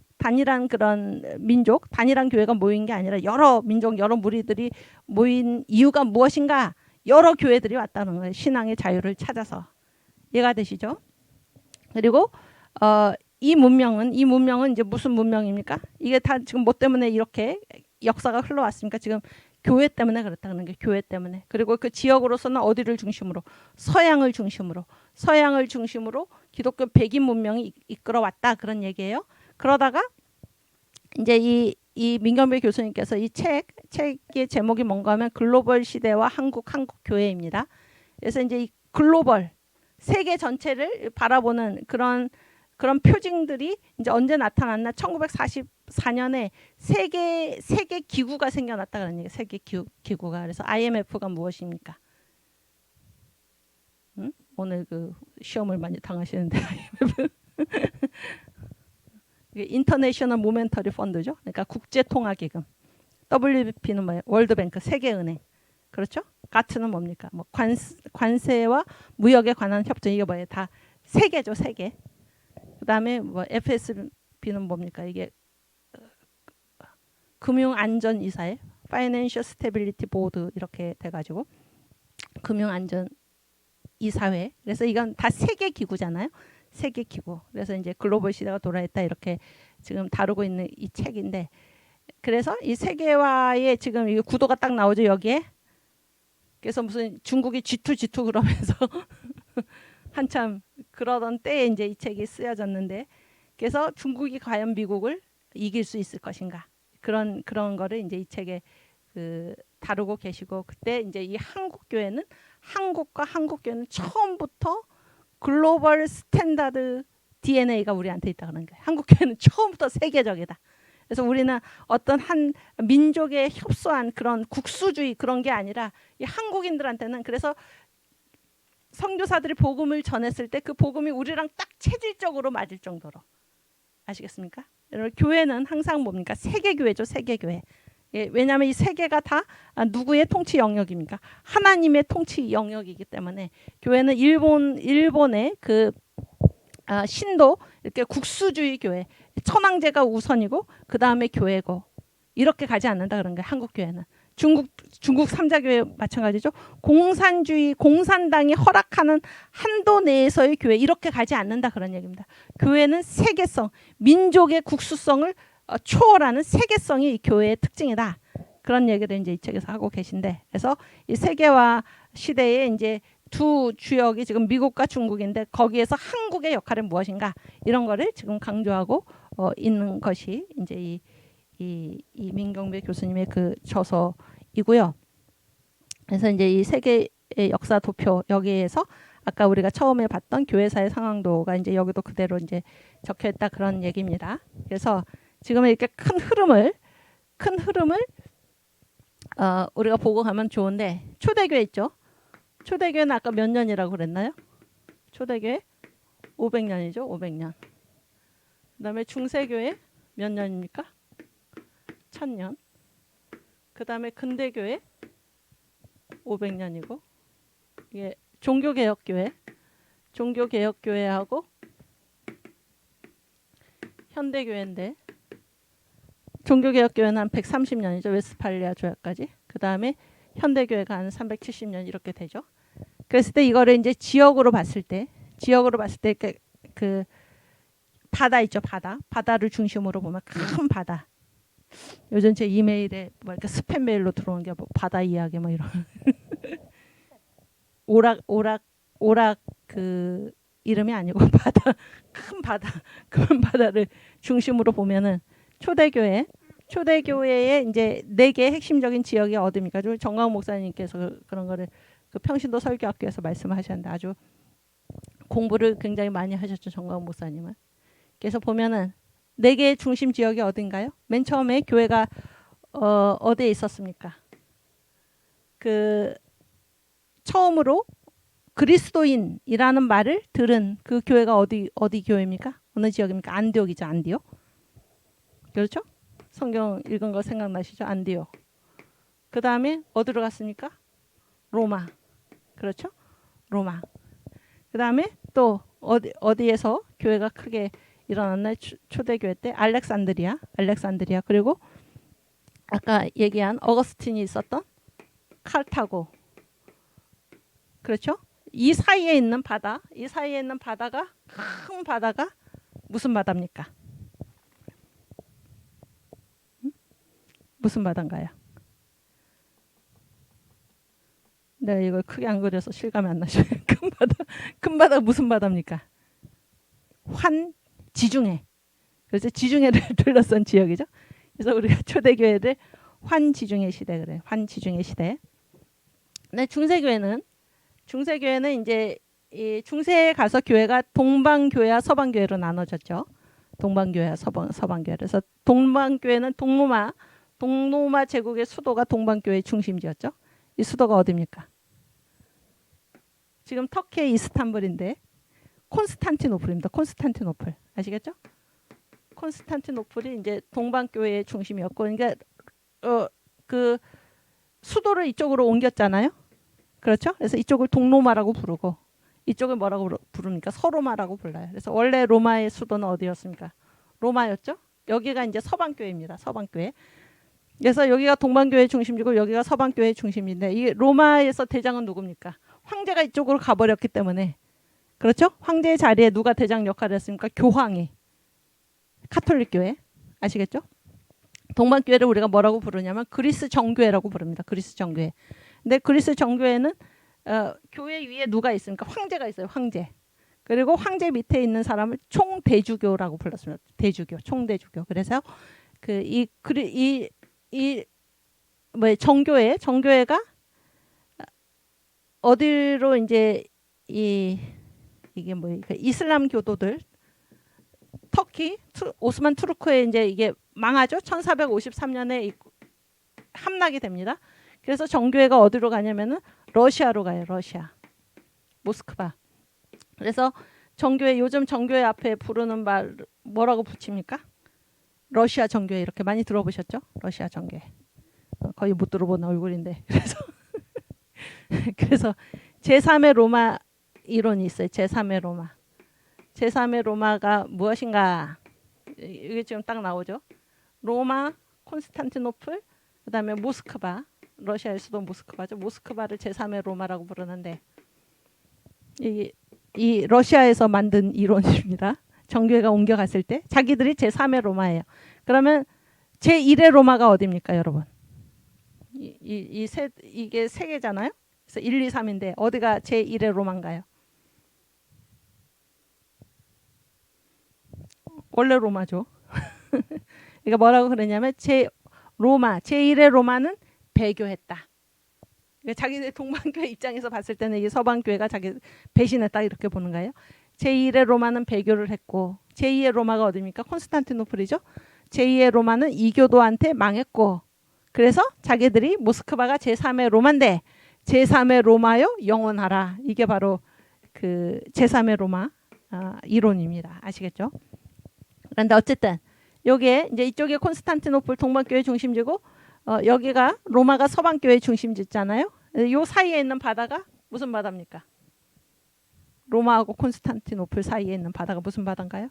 그런 민족, 단일한 교회가 모인 게 아니라 여러 민족, 여러 무리들이 모인 이유가 무엇인가? 여러 교회들이 왔다는 거예요. 신앙의 자유를 찾아서. 이해가 되시죠? 그리고 이 문명은 이제 무슨 문명입니까? 이게 다 지금 뭐 때문에 이렇게 역사가 흘러왔습니까? 지금 교회 때문에 그렇다는 게, 교회 때문에. 그리고 그 지역으로서는 어디를 중심으로? 서양을 중심으로 기독교 백인 문명이 이끌어왔다, 그런 얘기예요. 그러다가 이제 이 민경배 교수님께서 이 책의 제목이 뭔가 하면 글로벌 시대와 한국 교회입니다. 그래서 이제 이 글로벌 세계 전체를 바라보는 그런 표징들이 이제 언제 나타났나? 1944년에 세계 기구가 생겨났다, 그런 얘기예요. 세계 기구가. 그래서 IMF가 무엇입니까? 응? 오늘 그 시험을 많이 당하시는데 IMF 인터내셔널 모멘터리 펀드죠. 그러니까 국제통화기금. WBP는 뭐예요? 월드뱅크, 세계은행. 그렇죠? 가트는 뭡니까? 뭐 관세와 무역에 관한 협정, 이게 뭐예요? 다 세계죠, 세계. 그다음에 뭐 FSB는 뭡니까? 이게 금융안전이사회, Financial Stability Board 이렇게 돼가지고 금융안전이사회. 그래서 이건 다 세계 기구잖아요. 세계 기구. 그래서 이제 글로벌 시대가 돌아있다, 이렇게 지금 다루고 있는 이 책인데, 그래서 이 세계화의 지금 이 구도가 딱 나오죠, 여기에. 그래서 무슨 중국이 G2 그러면서 한참 그러던 때에 이제 이 책이 쓰여졌는데, 그래서 중국이 과연 미국을 이길 수 있을 것인가, 그런 거를 이제 이 책에 다루고 계시고, 그때 이제 이 한국 교회는 처음부터 글로벌 스탠다드 DNA가 우리한테 있다, 그런 거예요. 한국 교회는 처음부터 세계적이다. 그래서 우리는 어떤 한 민족에 협소한 그런 국수주의 그런 게 아니라 이 한국인들한테는, 그래서 선교사들이 복음을 전했을 때 그 복음이 우리랑 딱 체질적으로 맞을 정도로 아시겠습니까? 여러분 교회는 항상 뭡니까? 세계교회죠. 세계교회. 예, 왜냐하면 이 세계가 다 누구의 통치 영역입니까? 하나님의 통치 영역이기 때문에 교회는 일본의 그 신도 이렇게 국수주의 교회 천황제가 우선이고 그 다음에 교회고 이렇게 가지 않는다 그런 거예요. 한국 교회는 중국 삼자교회 마찬가지죠. 공산주의 공산당이 허락하는 한도 내에서의 교회 이렇게 가지 않는다 그런 얘기입니다. 교회는 세계성 민족의 국수성을 초월하는 세계성이 이 교회의 특징이다. 그런 얘기를 이제 이 책에서 하고 계신데 그래서 이 세계화 시대에 이제 두 주역이 지금 미국과 중국인데 거기에서 한국의 역할은 무엇인가 이런 거를 지금 강조하고 있는 것이 이제 이 민경배 교수님의 그 저서이고요. 그래서 이제 이 세계의 역사 도표 여기에서 아까 우리가 처음에 봤던 교회사의 상황도가 이제 여기도 그대로 이제 적혀 있다 그런 얘기입니다. 그래서 지금 이렇게 큰 흐름을 우리가 보고 가면 좋은데 초대교회 있죠. 초대교회는 아까 몇 년이라고 그랬나요? 초대교회 500년이죠. 500년. 그다음에 중세교회 몇 년입니까? 1000년. 그다음에 근대교회 500년이고 이게 종교개혁교회하고 현대교회인데 종교개혁교회는 한 130년이죠. 웨스팔리아 조약까지. 그다음에 현대교회가 한 370년 이렇게 되죠. 그랬을 때 이거를 이제 지역으로 봤을 때 그 바다 있죠. 바다를 중심으로 보면 큰 바다. 요즘 제 이메일에 뭐 이렇게 스팸 메일로 들어오는 게 뭐 바다 이야기 뭐 이런 오락 그 이름이 아니고 큰 바다를 중심으로 보면은 초대교회의 이제 4개 핵심적인 지역이 어디입니까? 정광 목사님께서 그런 거를 그 평신도 설교학교에서 말씀하셨는데 아주 공부를 굉장히 많이 하셨죠. 정광 목사님은. 그래서 보면은 4개의 중심 지역이 어딘가요? 맨 처음에 교회가 어디에 있었습니까? 그 처음으로 그리스도인이라는 말을 들은 그 교회가 어디 교회입니까? 어느 지역입니까? 안디옥이죠. 안디옥. 그렇죠? 성경 읽은 거 생각나시죠? 안디옥. 그 다음에 어디로 갔습니까? 로마. 그렇죠? 로마. 그 다음에 또 어디에서 교회가 크게 일어났나요? 초대교회 때 알렉산드리아. 그리고 아까 얘기한 어거스틴이 있었던 카르타고. 그렇죠? 이 사이에 있는 바다가 큰 바다가 무슨 바다입니까? 무슨 바다인가요? 내가 이걸 크게 안 그려서 실감이 안 나죠. 큰 바다 무슨 바다입니까? 환지중해. 그래서 지중해를 둘러싼 지역이죠. 그래서 우리가 초대교회를 환지중해 시대 그래요. 환지중해 시대. 네, 중세교회는 이제 이 중세에 가서 교회가 동방교회와 서방교회로 나눠졌죠. 동방교회와 서방교회. 그래서 동방교회는 동로마 제국의 수도가 동방교회의 중심지였죠. 이 수도가 어디입니까? 지금 터키의 이스탄불인데 콘스탄티노플입니다. 콘스탄티노플 아시겠죠? 콘스탄티노플이 이제 동방교회의 중심이었고, 그러니까 그 수도를 이쪽으로 옮겼잖아요. 그렇죠? 그래서 이쪽을 동로마라고 부르고 이쪽을 뭐라고 부릅니까? 서로마라고 불러요. 그래서 원래 로마의 수도는 어디였습니까? 로마였죠. 여기가 이제 서방교회입니다. 서방교회. 그래서 여기가 동방교회 중심이고 여기가 서방교회 중심인데 이 로마에서 대장은 누굽니까? 황제가 이쪽으로 가버렸기 때문에 그렇죠? 황제의 자리에 누가 대장 역할을 했습니까? 교황이. 카톨릭 교회 아시겠죠? 동방교회를 우리가 뭐라고 부르냐면 그리스 정교회라고 부릅니다. 그리스 정교회. 근데 그리스 정교회는 교회 위에 누가 있습니까? 황제가 있어요. 황제. 그리고 황제 밑에 있는 사람을 총대주교라고 불렀습니다. 대주교, 총대주교. 그래서 정교회가 어디로 이제 이게 뭐 이슬람 교도들 터키 오스만 투르크에 이제 이게 망하죠. 1453년에 함락이 됩니다. 그래서 정교회가 어디로 가냐면은 러시아로 가요. 러시아. 모스크바. 그래서 정교회, 요즘 정교회 앞에 부르는 말 뭐라고 붙입니까? 러시아 정교회. 이렇게 많이 들어보셨죠? 러시아 정교회. 거의 못 들어본 얼굴인데. 그래서 제3의 로마 이론이 있어요. 제3의 로마. 제3의 로마가 무엇인가? 이게 지금 딱 나오죠. 로마, 콘스탄티노플, 그다음에 모스크바. 러시아의 수도 모스크바죠. 모스크바를 제3의 로마라고 부르는데 이 러시아에서 만든 이론입니다. 정교회가 옮겨갔을 때 자기들이 제3의 로마예요. 그러면 제1의 로마가 어디입니까, 여러분? 이게 세 개잖아요. 그래서 1, 2, 3인데 어디가 제1의 로마인가요? 원래 로마죠. 그러니까 뭐라고 그러냐면 로마, 제1의 로마는 배교했다. 그러니까 자기들 동방교회 입장에서 봤을 때는 이게 서방교회가 자기 배신했다 이렇게 보는 거예요. 제1의 로마는 배교를 했고 제2의 로마가 어디입니까? 콘스탄티노플이죠. 제2의 로마는 이교도한테 망했고 그래서 자기들이 모스크바가 제3의 로마인데 제3의 로마요 영원하라. 이게 바로 그 제3의 로마 이론입니다. 아시겠죠? 그런데 어쨌든 여기에 이제 이쪽에 콘스탄티노플 동방교회 중심지고 여기가 로마가 서방교회 중심지잖아요. 요 사이에 있는 바다가 무슨 바다입니까? 로마하고 콘스탄티노플 사이에 있는 바다가 무슨 바다인가요?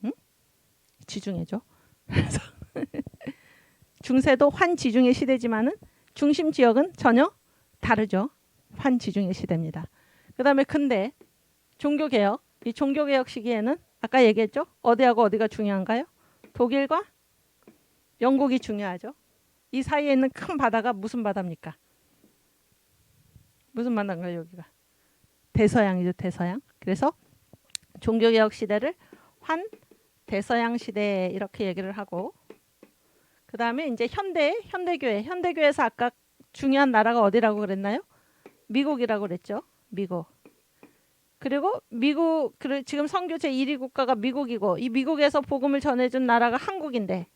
응? 지중해죠. 그래서 중세도 환지중해 시대지만은 중심 지역은 전혀 다르죠. 환지중해 시대입니다. 그다음에 근대 종교개혁, 이 종교개혁 시기에는 아까 얘기했죠. 어디하고 어디가 중요한가요? 독일과 영국이 중요하죠. 이 사이에 있는 큰 바다가 무슨 바다입니까? 무슨 바다인가요? 여기가 대서양이죠. 대서양. 그래서 종교개혁 시대를 환 대서양 시대 이렇게 얘기를 하고 그 다음에 이제 현대교회에서 아까 중요한 나라가 어디라고 그랬나요? 미국이라고 그랬죠. 미국. 그리고 지금 선교 제1위 국가가 미국이고 이 미국에서 복음을 전해준 나라가 한국인데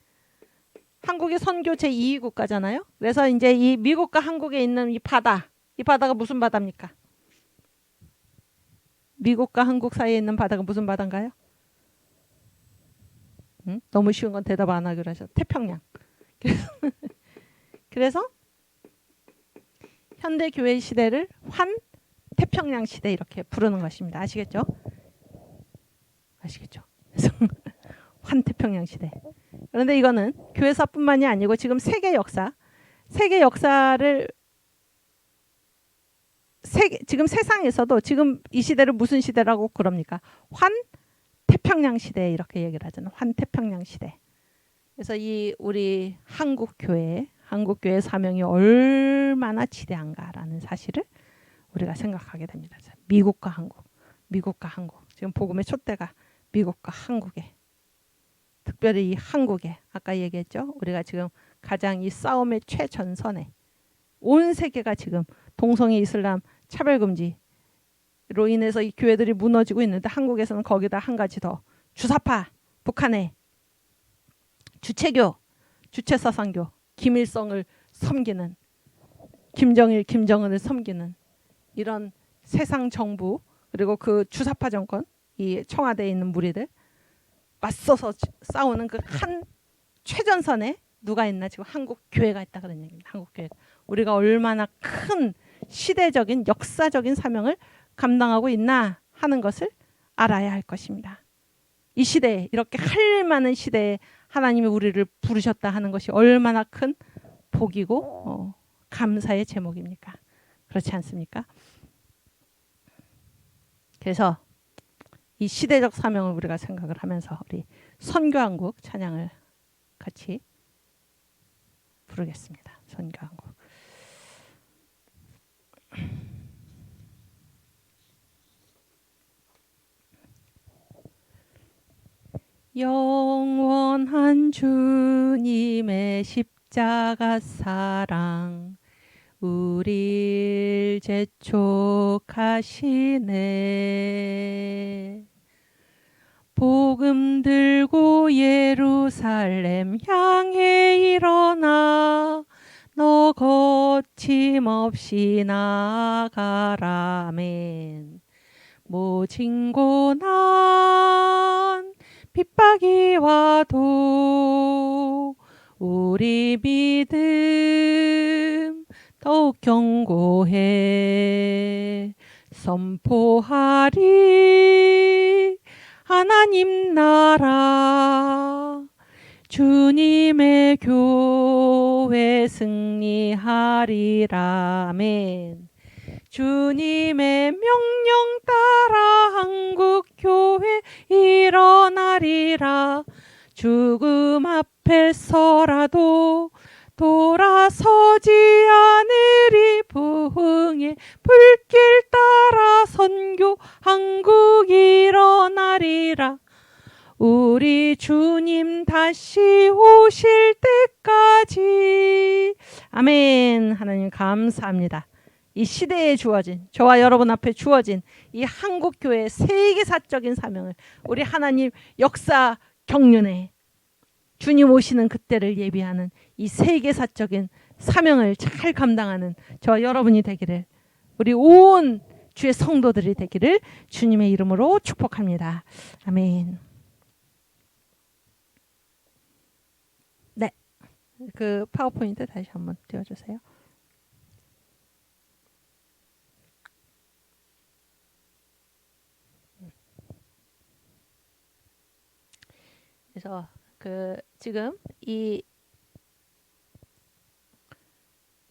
한국이 선교 제2위 국가잖아요. 그래서 이제 이 미국과 한국에 있는 이 바다가 무슨 바다입니까? 미국과 한국 사이에 있는 바다가 무슨 바다인가요? 너무 쉬운 건 대답 안 하기로 하셨죠. 태평양. 그래서 현대 교회 시대를 태평양 시대 이렇게 부르는 것입니다. 아시겠죠? 그래서 환태평양 시대. 그런데 이거는 교회사뿐만이 아니고 지금 세계 역사를 지금 세상에서도 지금 이 시대를 무슨 시대라고 그럽니까? 환태평양 시대 이렇게 얘기를 하잖아요. 환태평양 시대. 그래서 이 우리 한국교회 사명이 얼마나 지대한가라는 사실을 우리가 생각하게 됩니다. 미국과 한국. 지금 복음의 촛대가 미국과 한국에, 특별히 이 한국에 아까 얘기했죠. 우리가 지금 가장 이 싸움의 최전선에 온 세계가 지금 동성애 이슬람 차별금지로 인해서 이 교회들이 무너지고 있는데 한국에서는 거기다 한 가지 더 주사파 북한의 주체사상교 김일성을 섬기는 김정일 김정은을 섬기는 이런 세상 정부 그리고 그 주사파 정권 이 청와대에 있는 무리들 맞서서 싸우는 그 한 최전선에 누가 있나 지금 한국 교회가 있다 그런 얘기입니다. 한국 교회 우리가 얼마나 큰 시대적인 역사적인 사명을 감당하고 있나 하는 것을 알아야 할 것입니다. 이 시대에 이렇게 할 만한 시대에 하나님이 우리를 부르셨다 하는 것이 얼마나 큰 복이고 감사의 제목입니까? 그렇지 않습니까? 그래서 이 시대적 사명을 우리가 생각을 하면서 우리 선교한국 찬양을 같이 부르겠습니다. 선교한국. 영원한 주님의 십자가 사랑 우릴 재촉하시네. 복음 들고 예루살렘 향해 일어나 너 거침없이 나아가라. 아멘. 모진고난 핍박이 와도 우리 믿음 더욱 견고해 선포하리. 하나님 나라 주님의 교회 승리하리라. 아멘. 주님의 명령 따라 한국교회 일어나리라. 죽음 앞에서라도 돌아서지 않으리. 부흥의 불길 따라 선교 한국 일어나리라. 우리 주님 다시 오실 때까지. 아멘. 하나님 감사합니다. 이 시대에 주어진, 저와 여러분 앞에 주어진 이 한국교회의 세계사적인 사명을 우리 하나님 역사 경륜에 주님 오시는 그때를 예비하는 이 세계사적인 사명을 잘 감당하는 저와 여러분이 되기를, 우리 온 주의 성도들이 되기를 주님의 이름으로 축복합니다. 아멘. 네, 그 파워포인트 다시 한번 띄워주세요. 그래서 지금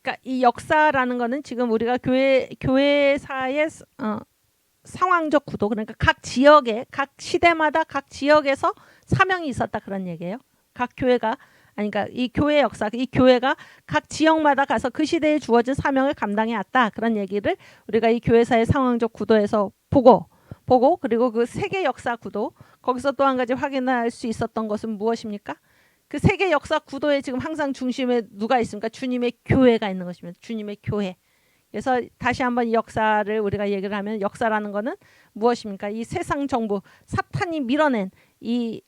그러니까 이 역사라는 거는 지금 우리가 교회사의 상황적 구도, 그러니까 각 지역에, 각 시대마다 각 지역에서 사명이 있었다 그런 얘기예요. 각 교회가, 아니 그러니까 이 교회 역사, 이 교회가 각 지역마다 가서 그 시대에 주어진 사명을 감당해 왔다 그런 얘기를 우리가 이 교회사의 상황적 구도에서 보고 그리고 그 세계 역사 구도, 거기서 또 한 가지 확인할 수 있었던 것은 무엇입니까? 그 세계 역사 구도에 지금 항상 중심에 누가 있습니까? 주님의 교회가 있는 것입니다. 주님의 교회. 그래서 다시 한번 이 역사를 우리가 얘기를 하면, 역사라는 것은 무엇입니까? 이 세상 정부, 사탄이 밀어낸 이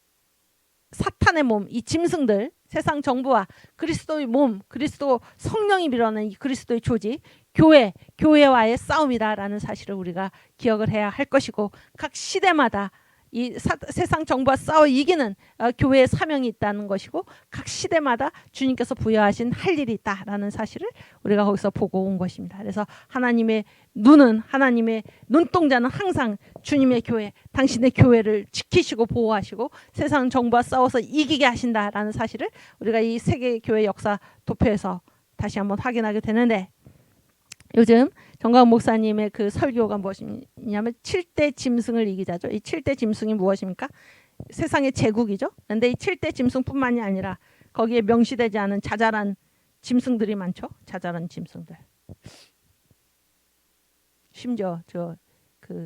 사탄의 몸, 이 짐승들, 세상 정부와 그리스도의 몸, 그리스도 성령이 밀어낸 이 그리스도의 조직, 교회와의 싸움이다라는 사실을 우리가 기억을 해야 할 것이고, 각 시대마다 이 세상 정부와 싸워 이기는 교회의 사명이 있다는 것이고, 각 시대마다 주님께서 부여하신 할 일이 있다라는 사실을 우리가 거기서 보고 온 것입니다. 그래서 하나님의 눈동자는 항상 주님의 교회, 당신의 교회를 지키시고 보호하시고 세상 정부와 싸워서 이기게 하신다라는 사실을 우리가 이 세계 교회 역사 도표에서 다시 한번 확인하게 되는데, 요즘 정광 목사님의 그 설교가 무엇이냐면 7대 짐승을 이기자죠. 이 7대 짐승이 무엇입니까? 세상의 제국이죠. 그런데 이 7대 짐승뿐만이 아니라 거기에 명시되지 않은 자잘한 짐승들이 많죠. 자잘한 짐승들. 심지어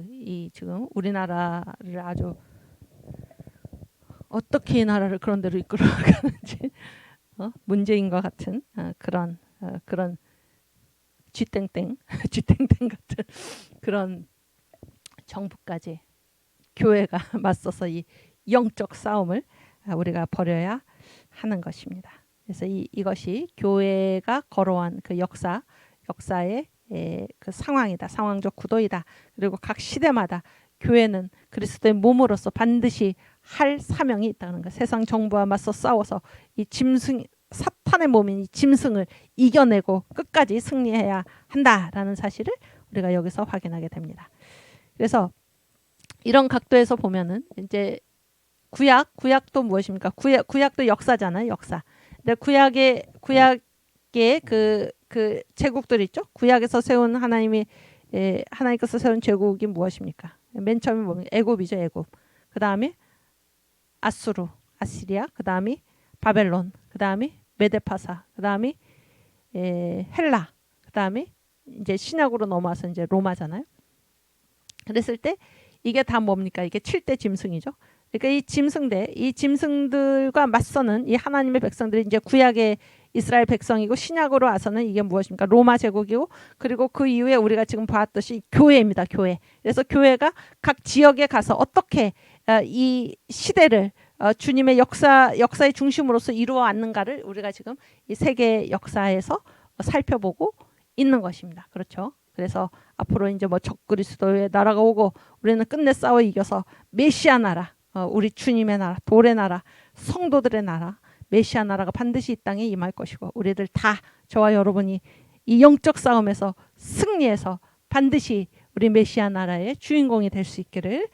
이 지금 우리나라를 아주 어떻게 이 나라를 그런 데로 이끌어가는지 문재인과 같은 그런 쥐땡땡 같은 그런 정부까지 교회가 맞서서 이 영적 싸움을 우리가 벌여야 하는 것입니다. 그래서 이것이 교회가 걸어온 그 역사의 그 상황이다, 상황적 구도이다. 그리고 각 시대마다 교회는 그리스도의 몸으로서 반드시 할 사명이 있다는 것. 세상 정부와 맞서 싸워서 이 사탄의 몸인 이 짐승을 이겨내고 끝까지 승리해야 한다라는 사실을 우리가 여기서 확인하게 됩니다. 그래서 이런 각도에서 보면은 이제 구약도 무엇입니까? 구약도 역사잖아요, 역사. 근데 구약의 그 제국들 있죠. 구약에서 세운 하나님께서 세운 제국이 무엇입니까? 맨 처음에 보면 애굽이죠, 애굽. 그 다음에 아시리아, 그 다음에 바벨론, 그 다음에 메데파사, 그 다음에 헬라, 그 다음에 이제 신약으로 넘어와서 이제 로마잖아요. 그랬을 때 이게 다 뭡니까? 이게 7대 짐승이죠. 그러니까 이 짐승들과 맞서는 이 하나님의 백성들이 이제 구약의 이스라엘 백성이고, 신약으로 와서는 이게 무엇입니까? 로마 제국이고, 그리고 그 이후에 우리가 지금 봤듯이 교회입니다. 교회. 그래서 교회가 각 지역에 가서 어떻게 이 시대를 주님의 역사의 중심으로서 이루어 왔는가를 우리가 지금 이 세계 역사에서 살펴보고 있는 것입니다. 그렇죠? 그래서 앞으로 이제 뭐 적그리스도의 나라가 오고 우리는 끝내 싸워 이겨서 메시아 나라, 우리 주님의 나라, 돌의 나라, 성도들의 나라, 메시아 나라가 반드시 이 땅에 임할 것이고 우리들 다 저와 여러분이 이 영적 싸움에서 승리해서 반드시 우리 메시아 나라의 주인공이 될 수 있기를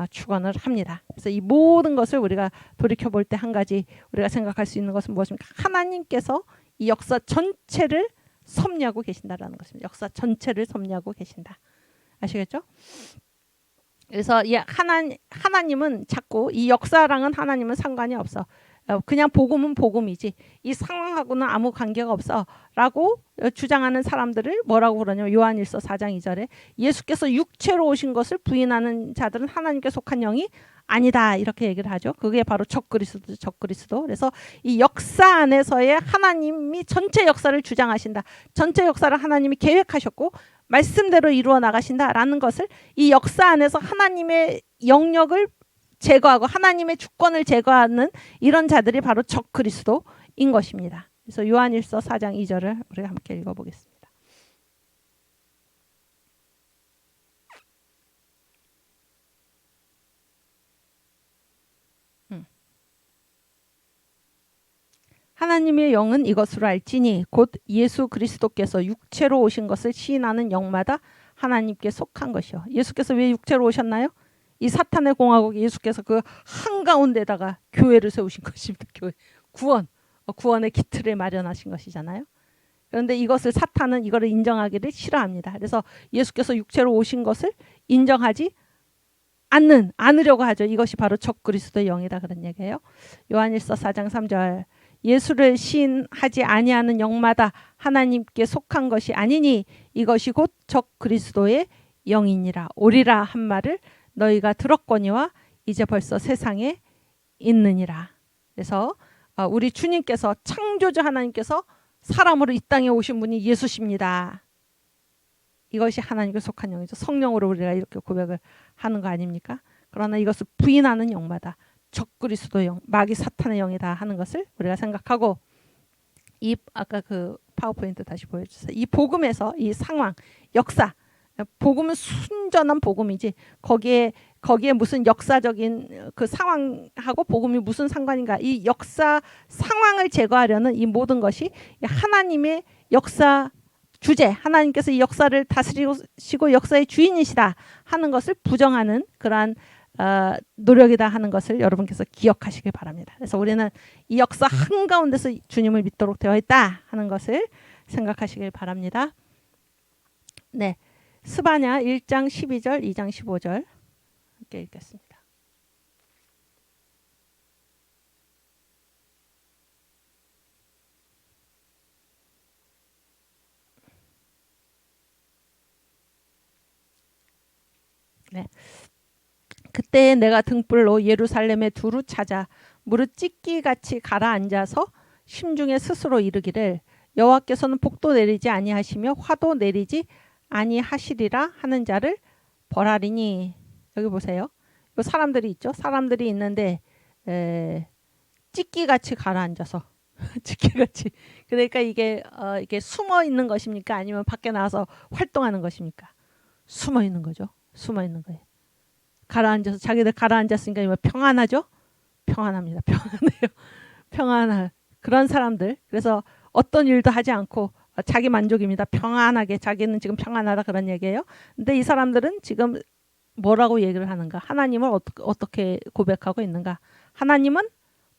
축원을 합니다. 그래서 이 모든 것을 우리가 돌이켜 볼 때 한 가지 우리가 생각할 수 있는 것은 무엇입니까? 하나님께서 이 역사 전체를 섭리하고 계신다라는 것입니다. 역사 전체를 섭리하고 계신다. 아시겠죠? 그래서 이 하나님은 자꾸 이 역사랑은 하나님은 상관이 없어. 그냥 복음은 복음이지 이 상황하고는 아무 관계가 없어 라고 주장하는 사람들을 뭐라고 그러냐면 요한일서 4장 2절에 예수께서 육체로 오신 것을 부인하는 자들은 하나님께 속한 영이 아니다 이렇게 얘기를 하죠. 그게 바로 적그리스도죠. 적그리스도. 그래서 이 역사 안에서의 하나님이 전체 역사를 주장하신다. 전체 역사를 하나님이 계획하셨고 말씀대로 이루어 나가신다라는 것을 이 역사 안에서 하나님의 영역을 제거하고 하나님의 주권을 제거하는 이런 자들이 바로 적그리스도인 것입니다. 그래서 요한일서 4장 2절을 우리가 함께 읽어보겠습니다. 하나님의 영은 이것으로 알지니 곧 예수 그리스도께서 육체로 오신 것을 시인하는 영마다 하나님께 속한 것이요. 예수께서 왜 육체로 오셨나요? 이 사탄의 공화국에 예수께서 그 한가운데다가 교회를 세우신 것입니다. 교회. 구원의 기틀을 마련하신 것이잖아요. 그런데 이것을 사탄은 이거를 인정하기를 싫어합니다. 그래서 예수께서 육체로 오신 것을 인정하지 않으려고 하죠. 이것이 바로 적그리스도의 영이다 그런 얘기예요. 요한일서 4장 3절 예수를 시인하지 아니하는 영마다 하나님께 속한 것이 아니니 이것이 곧 적그리스도의 영이니라 오리라 한 말을 너희가 들었거니와 이제 벌써 세상에 있느니라. 그래서 우리 주님께서 창조주 하나님께서 사람으로 이 땅에 오신 분이 예수십니다. 이것이 하나님께 속한 영이죠. 성령으로 우리가 이렇게 고백을 하는 거 아닙니까? 그러나 이것을 부인하는 영마다 적그리스도의 영, 마귀 사탄의 영이다 하는 것을 우리가 생각하고 이 아까 그 파워포인트 다시 보여주세요. 이 복음에서 이 상황, 역사, 복음은 순전한 복음이지 거기에 무슨 역사적인 그 상황하고 복음이 무슨 상관인가? 이 역사 상황을 제거하려는 이 모든 것이 하나님의 역사 주제, 하나님께서 이 역사를 다스리시고 역사의 주인이시다 하는 것을 부정하는 그러한 노력이다 하는 것을 여러분께서 기억하시길 바랍니다. 그래서 우리는 이 역사 한가운데서 주님을 믿도록 되어 있다 하는 것을 생각하시길 바랍니다. 네, 스바냐 1장 12절, 2장 15절 함께 읽겠습니다. 네. 그때 내가 등불로 예루살렘에 두루 찾아 무릇 찢기같이 가라앉아서 심중에 스스로 이르기를 여호와께서는 복도 내리지 아니하시며 화도 내리지 아니하시리라 하는 자를 벌하리니. 여기 보세요. 이 사람들이 있죠. 사람들이 있는데 찢기같이 가라앉아서 찢기같이. 그러니까 이게 숨어 있는 것입니까? 아니면 밖에 나와서 활동하는 것입니까? 숨어 있는 거죠. 숨어 있는 거예요. 가라앉아서 자기들 가라앉았으니까 평안하죠? 평안합니다. 평안해요. 평안한 그런 사람들. 그래서 어떤 일도 하지 않고 자기 만족입니다. 평안하게 자기는 지금 평안하다 그런 얘기예요. 근데 이 사람들은 지금 뭐라고 얘기를 하는가? 하나님을 어떻게 고백하고 있는가? 하나님은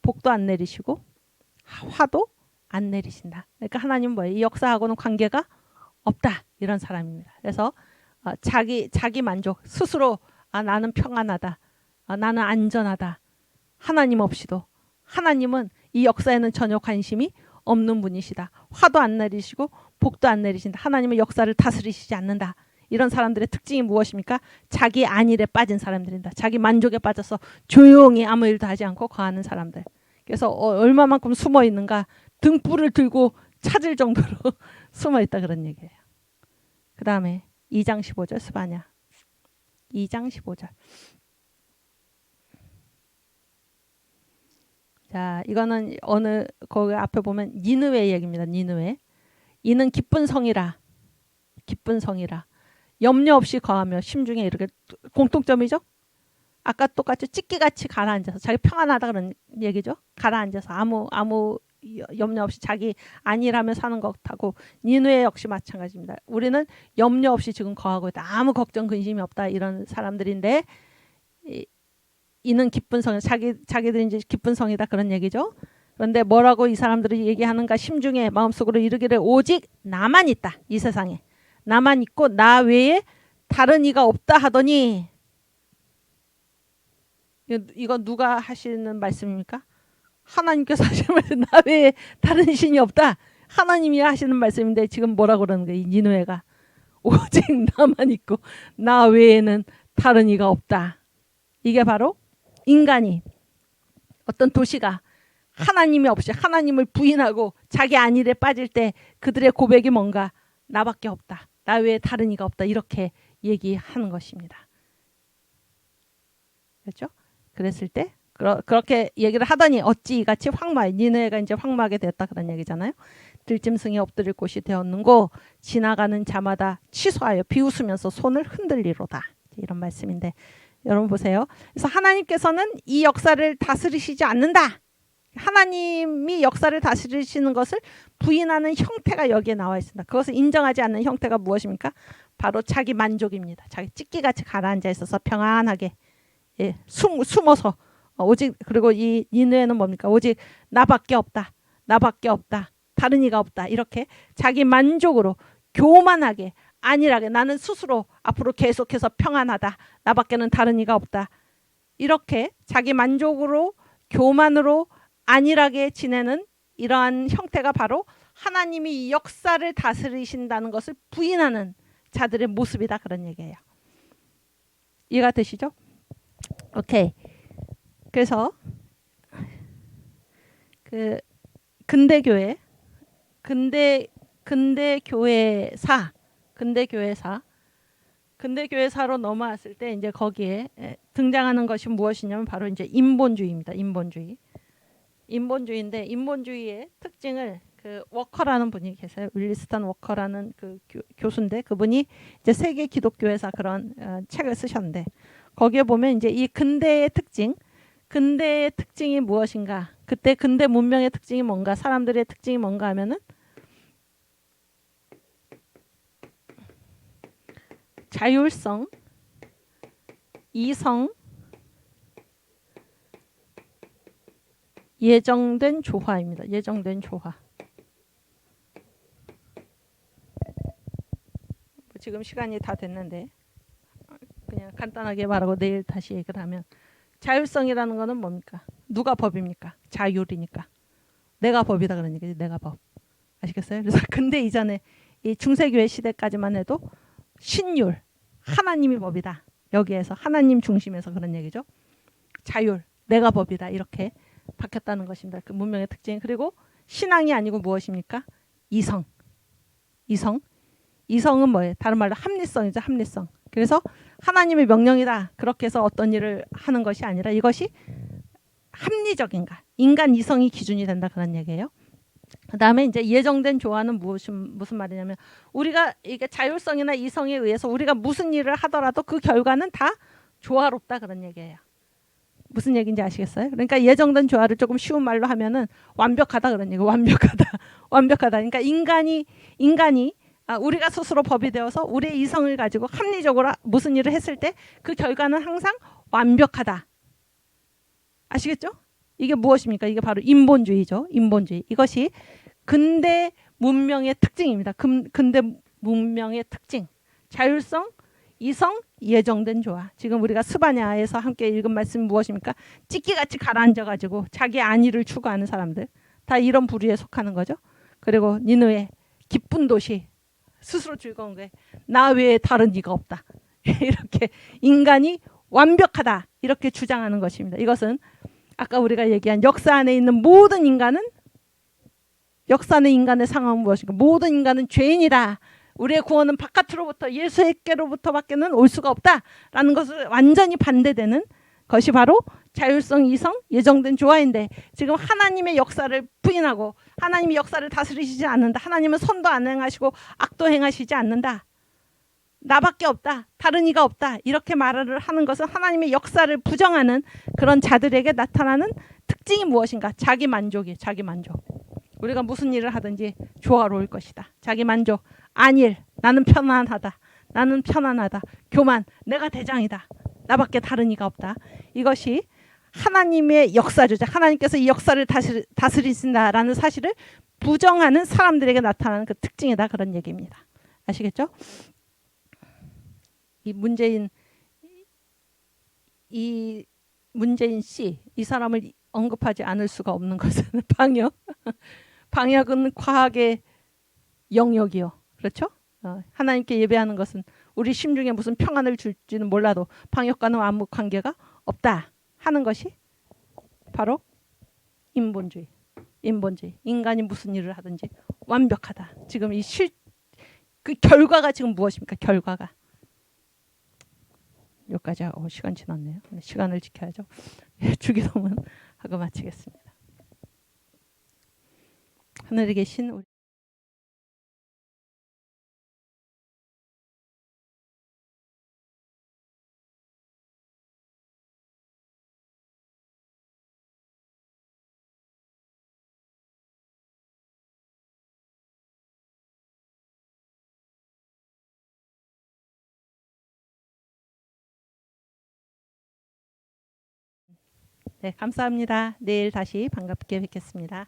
복도 안 내리시고 화도 안 내리신다. 그러니까 하나님은 뭐예요? 이 역사하고는 관계가 없다. 이런 사람입니다. 그래서 자기 만족 스스로 나는 평안하다. 나는 안전하다. 하나님 없이도. 하나님은 이 역사에는 전혀 관심이 없는 분이시다. 화도 안 내리시고 복도 안 내리신다. 하나님은 역사를 다스리시지 않는다. 이런 사람들의 특징이 무엇입니까? 자기 안일에 빠진 사람들입니다. 자기 만족에 빠져서 조용히 아무 일도 하지 않고 거하는 사람들. 그래서 얼마만큼 숨어 있는가? 등불을 들고 찾을 정도로 숨어 있다 그런 얘기예요. 그 다음에 2장 15절 스바냐 2장 15절. 자, 이거는 거기 앞에 보면 니느웨 얘기입니다. 니느웨. 이는 기쁜 성이라. 기쁜 성이라. 염려 없이 거하며 심중에 이렇게 공통점이죠. 아까 똑같이 찢기같이 가라앉아서 자기 평안하다 그런 얘기죠. 가라앉아서 아무 염려 없이 자기 안일하며 사는 것하고 니느웨 역시 마찬가지입니다. 우리는 염려 없이 지금 거하고 있다. 아무 걱정 근심이 없다. 이런 사람들인데 이는 기쁜 성, 자기들이 이제 기쁜 성이다 그런 얘기죠. 그런데 뭐라고 이 사람들이 얘기하는가? 심중에 마음속으로 이르기를 오직 나만 있다. 이 세상에 나만 있고 나 외에 다른 이가 없다 하더니, 이거 누가 하시는 말씀입니까? 하나님께서 하시는 말씀. 나 외에 다른 신이 없다. 하나님이 하시는 말씀인데 지금 뭐라고 그러는 거예요? 니느웨가 오직 나만 있고 나 외에는 다른 이가 없다. 이게 바로 인간이, 어떤 도시가 하나님이 없이 하나님을 부인하고 자기 안일에 빠질 때 그들의 고백이 뭔가? 나밖에 없다. 나 외에 다른 이가 없다. 이렇게 얘기하는 것입니다. 그렇죠? 그랬을 때 그렇게 얘기를 하더니 어찌 이같이 황마해. 니느웨가 이제 황마하게 됐다 그런 얘기잖아요. 들짐승이 엎드릴 곳이 되었는고 지나가는 자마다 취소하여 비웃으면서 손을 흔들리로다. 이런 말씀인데 여러분 보세요. 그래서 하나님께서는 이 역사를 다스리시지 않는다. 하나님이 역사를 다스리시는 것을 부인하는 형태가 여기에 나와 있습니다. 그것을 인정하지 않는 형태가 무엇입니까? 바로 자기 만족입니다. 자기 찢기같이 가라앉아 있어서 평안하게 숨어서 오직, 그리고 이 니느웨는 뭡니까? 오직 나밖에 없다. 나밖에 없다. 다른 이가 없다. 이렇게 자기 만족으로 교만하게 안일하게 나는 스스로 앞으로 계속해서 평안하다. 나밖에는 다른 이가 없다. 이렇게 자기 만족으로 교만으로 안일하게 지내는 이러한 형태가 바로 하나님이 이 역사를 다스리신다는 것을 부인하는 자들의 모습이다. 그런 얘기예요. 이해가 되시죠? 오케이. 그래서 그 근대교회사로 넘어왔을 때 이제 거기에 등장하는 것이 무엇이냐면 바로 이제 인본주의입니다. 인본주의인데 인본주의의 특징을 그 워커라는 분이 계세요. 윌리스턴 워커라는 그 교수인데 그분이 이제 세계 기독교회사 그런 책을 쓰셨는데 거기에 보면 이제 이 근대의 특징이 무엇인가? 그때 근대 문명의 특징이 뭔가? 사람들의 특징이 뭔가 하면은 자율성, 이성, 예정된 조화입니다. 예정된 조화. 지금 시간이 다 됐는데 그냥 간단하게 말하고 내일 다시 얘기를 하면 자율성이라는 거는 뭡니까? 누가 법입니까? 자율이니까. 내가 법이다 그런 얘기지. 내가 법. 아시겠어요? 그래서 근데 이전에 이 중세교회 시대까지만 해도 신율, 하나님이 법이다. 여기에서 하나님 중심에서 그런 얘기죠. 자율, 내가 법이다. 이렇게 바뀌었다는 것입니다. 그 문명의 특징. 그리고 신앙이 아니고 무엇입니까? 이성은 뭐예요? 다른 말로 합리성이죠. 합리성. 그래서 하나님의 명령이다. 그렇게 해서 어떤 일을 하는 것이 아니라 이것이 합리적인가. 인간 이성이 기준이 된다. 그런 얘기예요. 그 다음에 이제 예정된 조화는 무슨 말이냐면 우리가 이게 자율성이나 이성에 의해서 우리가 무슨 일을 하더라도 그 결과는 다 조화롭다. 그런 얘기예요. 무슨 얘기인지 아시겠어요? 그러니까 예정된 조화를 조금 쉬운 말로 하면은 완벽하다. 그런 얘기. 완벽하다. 그러니까 인간이 우리가 스스로 법이 되어서 우리의 이성을 가지고 합리적으로 무슨 일을 했을 때 그 결과는 항상 완벽하다. 아시겠죠? 이게 무엇입니까? 이게 바로 인본주의죠. 인본주의. 이것이 근대 문명의 특징입니다. 근대 문명의 특징. 자율성, 이성, 예정된 조화. 지금 우리가 스바냐에서 함께 읽은 말씀이 무엇입니까? 찢기같이 가라앉아가지고 자기 안위를 추구하는 사람들. 다 이런 부류에 속하는 거죠. 그리고 니느웨 기쁜 도시. 스스로 즐거운 거예요. 나 외에 다른 이가 없다. 이렇게 인간이 완벽하다. 이렇게 주장하는 것입니다. 이것은 아까 우리가 얘기한 역사 안에 있는 모든 인간은 역사 안의 인간의 상황은 무엇인가? 모든 인간은 죄인이다. 우리의 구원은 바깥으로부터 예수께로부터 밖에는 올 수가 없다라는 것을 완전히 반대되는 그것이 바로 자율성 이성 예정된 조화인데 지금 하나님의 역사를 부인하고 하나님의 역사를 다스리시지 않는다. 하나님은 선도 안 행하시고 악도 행하시지 않는다. 나밖에 없다. 다른 이가 없다. 이렇게 말을 하는 것은 하나님의 역사를 부정하는 그런 자들에게 나타나는 특징이 무엇인가? 자기 만족이에요. 자기 만족. 우리가 무슨 일을 하든지 조화로울 것이다. 자기 만족. 안일. 나는 편안하다. 나는 편안하다. 교만. 내가 대장이다. 나밖에 다른 이가 없다. 이것이 하나님의 역사죠. 하나님께서 이 역사를 다스리신다라는 사실을 부정하는 사람들에게 나타나는 그 특징이다. 그런 얘기입니다. 아시겠죠? 이 문재인 씨, 이 사람을 언급하지 않을 수가 없는 것은 방역. 방역은 과학의 영역이요. 그렇죠? 하나님께 예배하는 것은 우리 심중에 무슨 평안을 줄지는 몰라도 방역과는 아무 관계가 없다 하는 것이 바로 인본주의. 인간이 무슨 일을 하든지 완벽하다. 지금 그 결과가 지금 무엇입니까? 결과가. 여기까지 하고 시간 지났네요. 시간을 지켜야죠. 주기도문 하고 마치겠습니다. 하늘에 계신 우리 네, 감사합니다. 내일 다시 반갑게 뵙겠습니다.